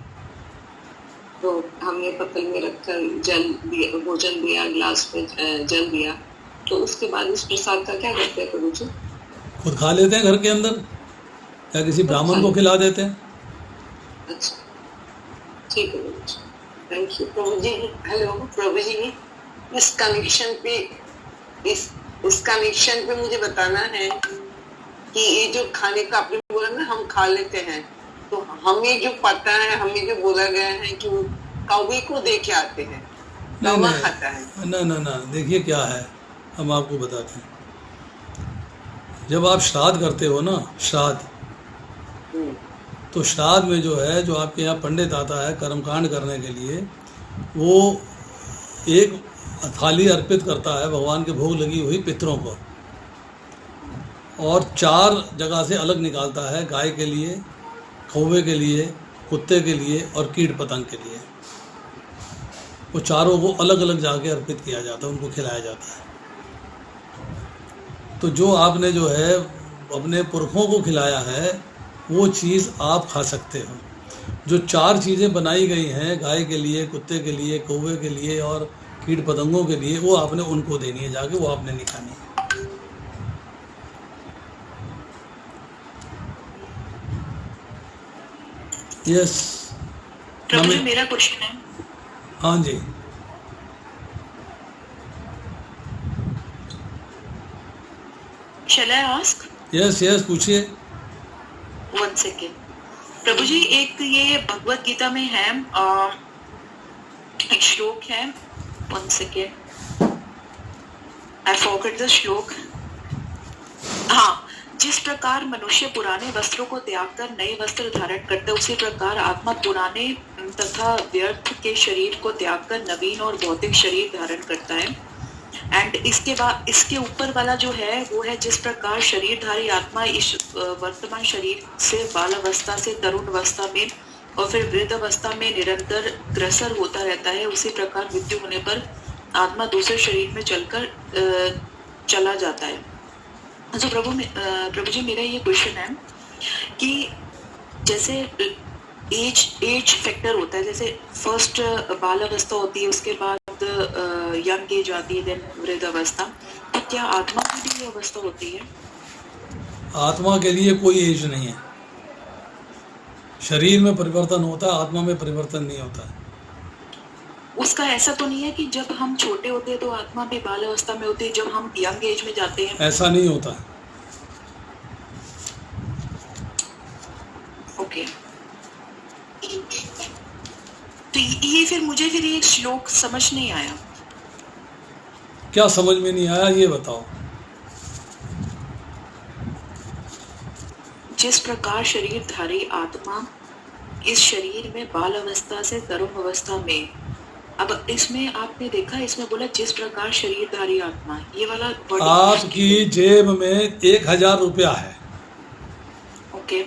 तो हमने पत्तल में रखकर जल दिया, भोजन दिया, ग्लास में जल दिया, तो उसके बाद उस प्रसाद का क्या करते हैं प्रभु जी? खुद खा लेते हैं घर के अंदर या किसी ब्राह्मण को खिला देते हैं। अच्छा, ठीक है प्रभु जी, थैंक यू प्रभु जी। हेलो प्रभु जी, इस कनेक्शन पे मुझे बताना है कि ये जो खाने का आपने बोला ना, हम खा लेते हैं, तो हमें जो पता है, हमें जो बोला गया है कि वो कौवे को दे के आते हैं, कौवा खाता है। ना, देखिए क्या है, हम आपको बताते हैं। जब आप श्राद्ध करते हो ना, श्राद्ध, तो श्राद्ध में जो है, जो आपके यहाँ पंडित आता है कर्मकांड करने के लिए, वो एक थाली अर्पित करता है भगवान के भोग लगी हुई पितरों को, और 4 जगह से अलग निकालता है, गाय के लिए, कौवे के लिए, कुत्ते के लिए और कीट पतंग के लिए। वो चारों को अलग अलग जाके अर्पित किया जाता है, उनको खिलाया जाता है। तो जो आपने जो है अपने पुरखों को खिलाया है, वो चीज़ आप खा सकते हो। जो 4 चीज़ें बनाई गई हैं, गाय के लिए, कुत्ते के लिए, कौवे के लिए और कीट पतंगों के लिए, वो आपने उनको देनी है जाके, वो आपने नहीं खानी है। यस प्रभु जी, मेरा क्वेश्चन है। हाँ जी, Shall I ask? यस पूछिए। 1 सेकेंड प्रभु जी, एक ये भगवत गीता में है, एक श्लोक है, 1 सेकेंड, आई फॉरगॉट द श्लोक। हाँ, जिस प्रकार मनुष्य पुराने वस्त्रों को त्याग कर नए वस्त्र धारण करता है, उसी प्रकार आत्मा पुराने तथा व्यर्थ के शरीर को त्याग कर नवीन और भौतिक शरीर धारण करता है। एंड इसके बाद इसके ऊपर वाला जो है वो है, जिस प्रकार शरीरधारी आत्मा इस वर्तमान शरीर से बाल अवस्था से तरुण अवस्था में और फिर वृद्ध अवस्था में निरंतर ग्रसर होता रहता है, उसी प्रकार मृत्यु होने पर आत्मा दूसरे शरीर में चलकर चला जाता है। तो प्रभु जी, मेरा ये क्वेश्चन है कि जैसे एज फैक्टर होता है, जैसे फर्स्ट बाल अवस्था होती है, उसके बाद यंग एज आती है, देन वृद्ध अवस्था, तो क्या आत्मा की भी ये अवस्था होती है? आत्मा के लिए कोई एज नहीं है। शरीर में परिवर्तन होता है, आत्मा में परिवर्तन नहीं होता है। उसका ऐसा तो नहीं है कि जब हम छोटे होते हैं तो आत्मा भी बाल अवस्था में होती है, जब हम यंग एज में जाते हैं? ऐसा नहीं होता है। ओके, तो ये फिर मुझे ये श्लोक समझ नहीं आया। क्या समझ में नहीं आया, ये बताओ। जिस प्रकार शरीरधारी आत्मा इस शरीर में बाल अवस्था से तरुण अवस्था में, अब इसमें आपने देखा, इसमें बोला जिस प्रकार शरीरधारी आत्मा, ये वाला आपकी जेब में 1000 रुपया है। ओके,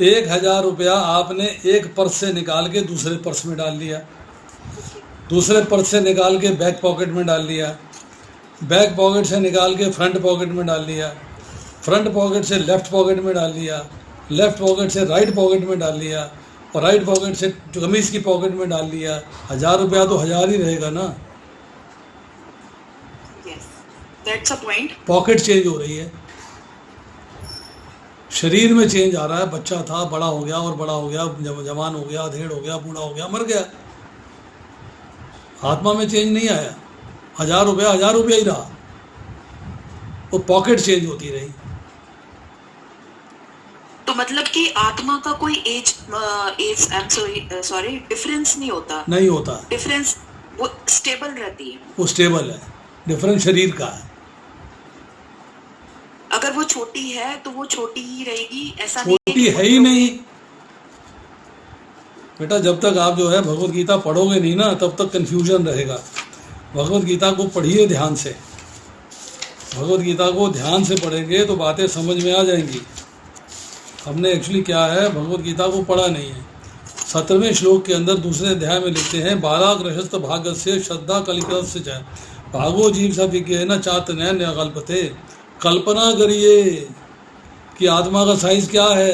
1000 रुपया आपने एक पर्स से निकाल के दूसरे पर्स में डाल दिया, दूसरे पर्स से निकाल के बैक पॉकेट में डाल दिया, बैक पॉकेट से निकाल के फ्रंट पॉकेट में डाल दिया, फ्रंट पॉकेट से लेफ्ट पॉकेट में डाल लिया, लेफ्ट पॉकेट से राइट पॉकेट में डाल लिया, और राइट पॉकेट से कमीज की पॉकेट में डाल लिया, 1000 रुपया तो 1000 ही रहेगा ना। That's a point. Pocket change हो रही है, शरीर में चेंज आ रहा है। बच्चा था, बड़ा हो गया और बड़ा हो गया, जवान हो गया, अधेड़ हो गया, बूढ़ा हो गया, मर गया। आत्मा में चेंज नहीं आया, 1000 रुपया 1000 रुपया ही रहा, वो पॉकेट चेंज होती रही। तो मतलब कि आत्मा का कोई एज डिफरेंस नहीं होता। नहीं होता, डिफरेंस वो स्टेबल रहती है। वो स्टेबल है, डिफरेंस शरीर का है। अगर वो छोटी है तो वो छोटी ही रहेगी, ऐसा नहीं छोटी है ही नहीं बेटा। जब तक आप जो है भगवत गीता पढ़ोगे नहीं ना, तब तक कंफ्यूजन रहेगा। भगवत गीता को पढ़िए ध्यान से, भगवत गीता को ध्यान से पढ़ेंगे तो बातें समझ में आ जाएंगी। हमने एक्चुअली क्या है, भगवत गीता को पढ़ा नहीं है। 17वें श्लोक के अंदर दूसरे अध्याय में लिखते हैं, बालाग्रहस्थ भागस्य से श्रद्धा कलिकस्य च भागो जीव सब न चात न कल्पते। कल्पना करिए कि आत्मा का साइज क्या है।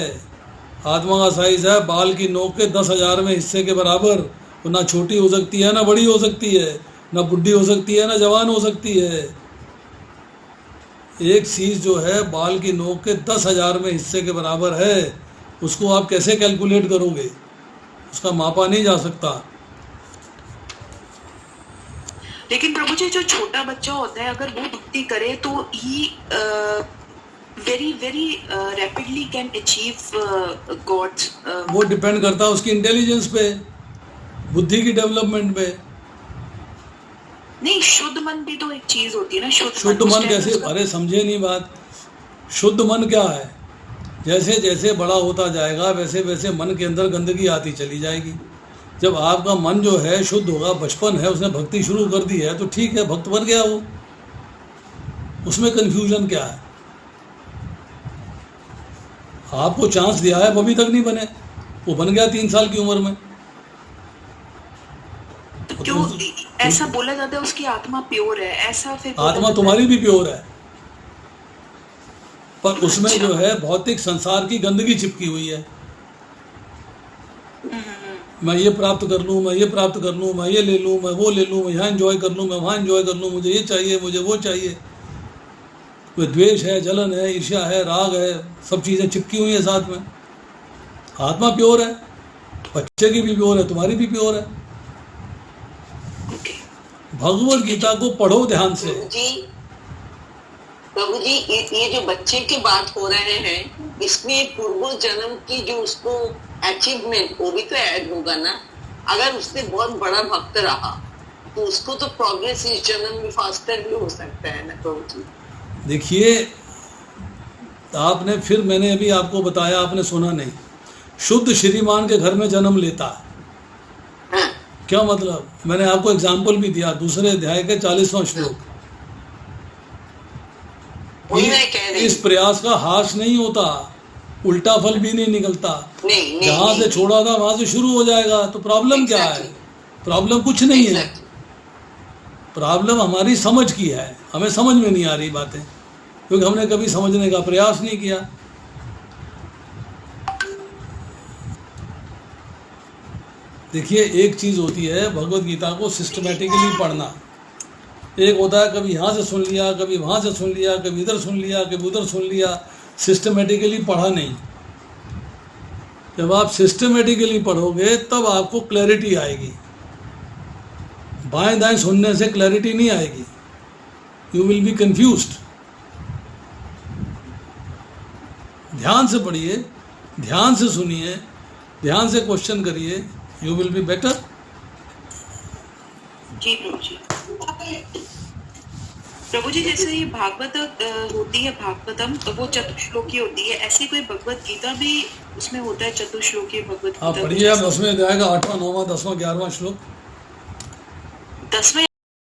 आत्मा का साइज है बाल की नोक के 10,000वें हिस्से के बराबर। वो ना छोटी हो सकती है, ना बड़ी हो सकती है, ना बुढ़ी हो सकती है, ना जवान हो सकती है। एक चीज जो है बाल की नोक के 10,000वें हिस्से के बराबर है, उसको आप कैसे कैलकुलेट करोगे? उसका मापा नहीं जा सकता। लेकिन प्रभु जी, जो छोटा बच्चा होता है अगर वो भक्ति करे तो ही very very rapidly can achieve God. वो डिपेंड करता है उसकी इंटेलिजेंस पे, बुद्धि की डेवलपमेंट पे। नहीं, शुद्ध मन भी तो एक चीज होती है ना। शुद्ध मन कैसे? अरे समझे नहीं बात। शुद्ध मन क्या है? जैसे जैसे बड़ा होता जाएगा वैसे वैसे मन के अंदर गंदगी आती चली जाएगी। जब आपका मन जो है शुद्ध होगा, बचपन है, उसने भक्ति शुरू कर दी है तो ठीक है, भक्त बन गया वो, उसमें कंफ्यूजन क्या है? आपको चांस दिया है, वो अभी तक नहीं बने, वो बन गया 3 साल की उम्र में। तो क्यों ऐसा बोला जाता है उसकी आत्मा प्योर है? ऐसा फिर आत्मा तुम्हारी भी प्योर है, पर उसमें जो है भौतिक संसार की गंदगी चिपकी हुई है। मैं ये प्राप्त कर लूँ, मैं ये प्राप्त कर लूँ, मैं ये ले लूँ, मैं वो ले लूँ, मैं यहाँ एंजॉय कर लूँ, मैं वहाँ एंजॉय कर लूँ, मुझे ये चाहिए, मुझे वो चाहिए। कोई द्वेष है, जलन है, ईर्ष्या है, राग है, सब चीज़ें चिपकी हुई हैं साथ में। आत्मा प्योर है, बच्चे की भी प्योर है, तुम्हारी भी प्योर है। भगवत गीता को पढ़ो ध्यान से। प्रभु जी, ये जो बच्चे की बात हो रहे हैं, इसमें पूर्व जन्म की जो उसको अचीवमेंट वो भी तो ऐड होगा ना। अगर उसने बहुत बड़ा भक्त रहा तो उसको तो प्रोग्रेस इस जन्म में फास्टर भी हो सकता है ना प्रभु जी। देखिए, आपने फिर मैंने अभी आपको बताया, आपने सुना नहीं। शुद्ध श्रीमान के घर में जन्म लेता है। हाँ। क्या मतलब? मैंने आपको एग्जाम्पल भी दिया, दूसरे अध्याय के 40वां श्लोक। इस प्रयास का हास नहीं होता, उल्टा फल भी नहीं निकलता। जहां से छोड़ा था वहां से शुरू हो जाएगा। तो प्रॉब्लम क्या है? प्रॉब्लम कुछ नहीं है, प्रॉब्लम हमारी समझ की है। हमें समझ में नहीं आ रही बातें, क्योंकि हमने कभी समझने का प्रयास नहीं किया। देखिए, एक चीज होती है भगवत गीता को सिस्टमेटिकली पढ़ना। एक होता है कभी यहाँ से सुन लिया, कभी वहाँ से सुन लिया, कभी इधर सुन लिया, कभी उधर सुन लिया, सिस्टमेटिकली पढ़ा नहीं। जब आप सिस्टमेटिकली पढ़ोगे तब आपको क्लैरिटी आएगी। बाएं दाएं सुनने से क्लैरिटी नहीं आएगी, यू विल बी कंफ्यूज्ड। ध्यान से पढ़िए, ध्यान से सुनिए, ध्यान से क्वेश्चन करिए, यू विल बी बेटर। जी प्रभु जी। प्रभु जी, जैसे ये भागवत होती है, भागवतम, तो वो चतुश्लोकी होती है। ऐसी कोई भगवत गीता भी उसमें होता है चतुश्लोकी भगवत गीता? आप पढ़िए, 10वें अध्याय का 8वां, 9वां, 10वां, 11वां श्लोक। 10वें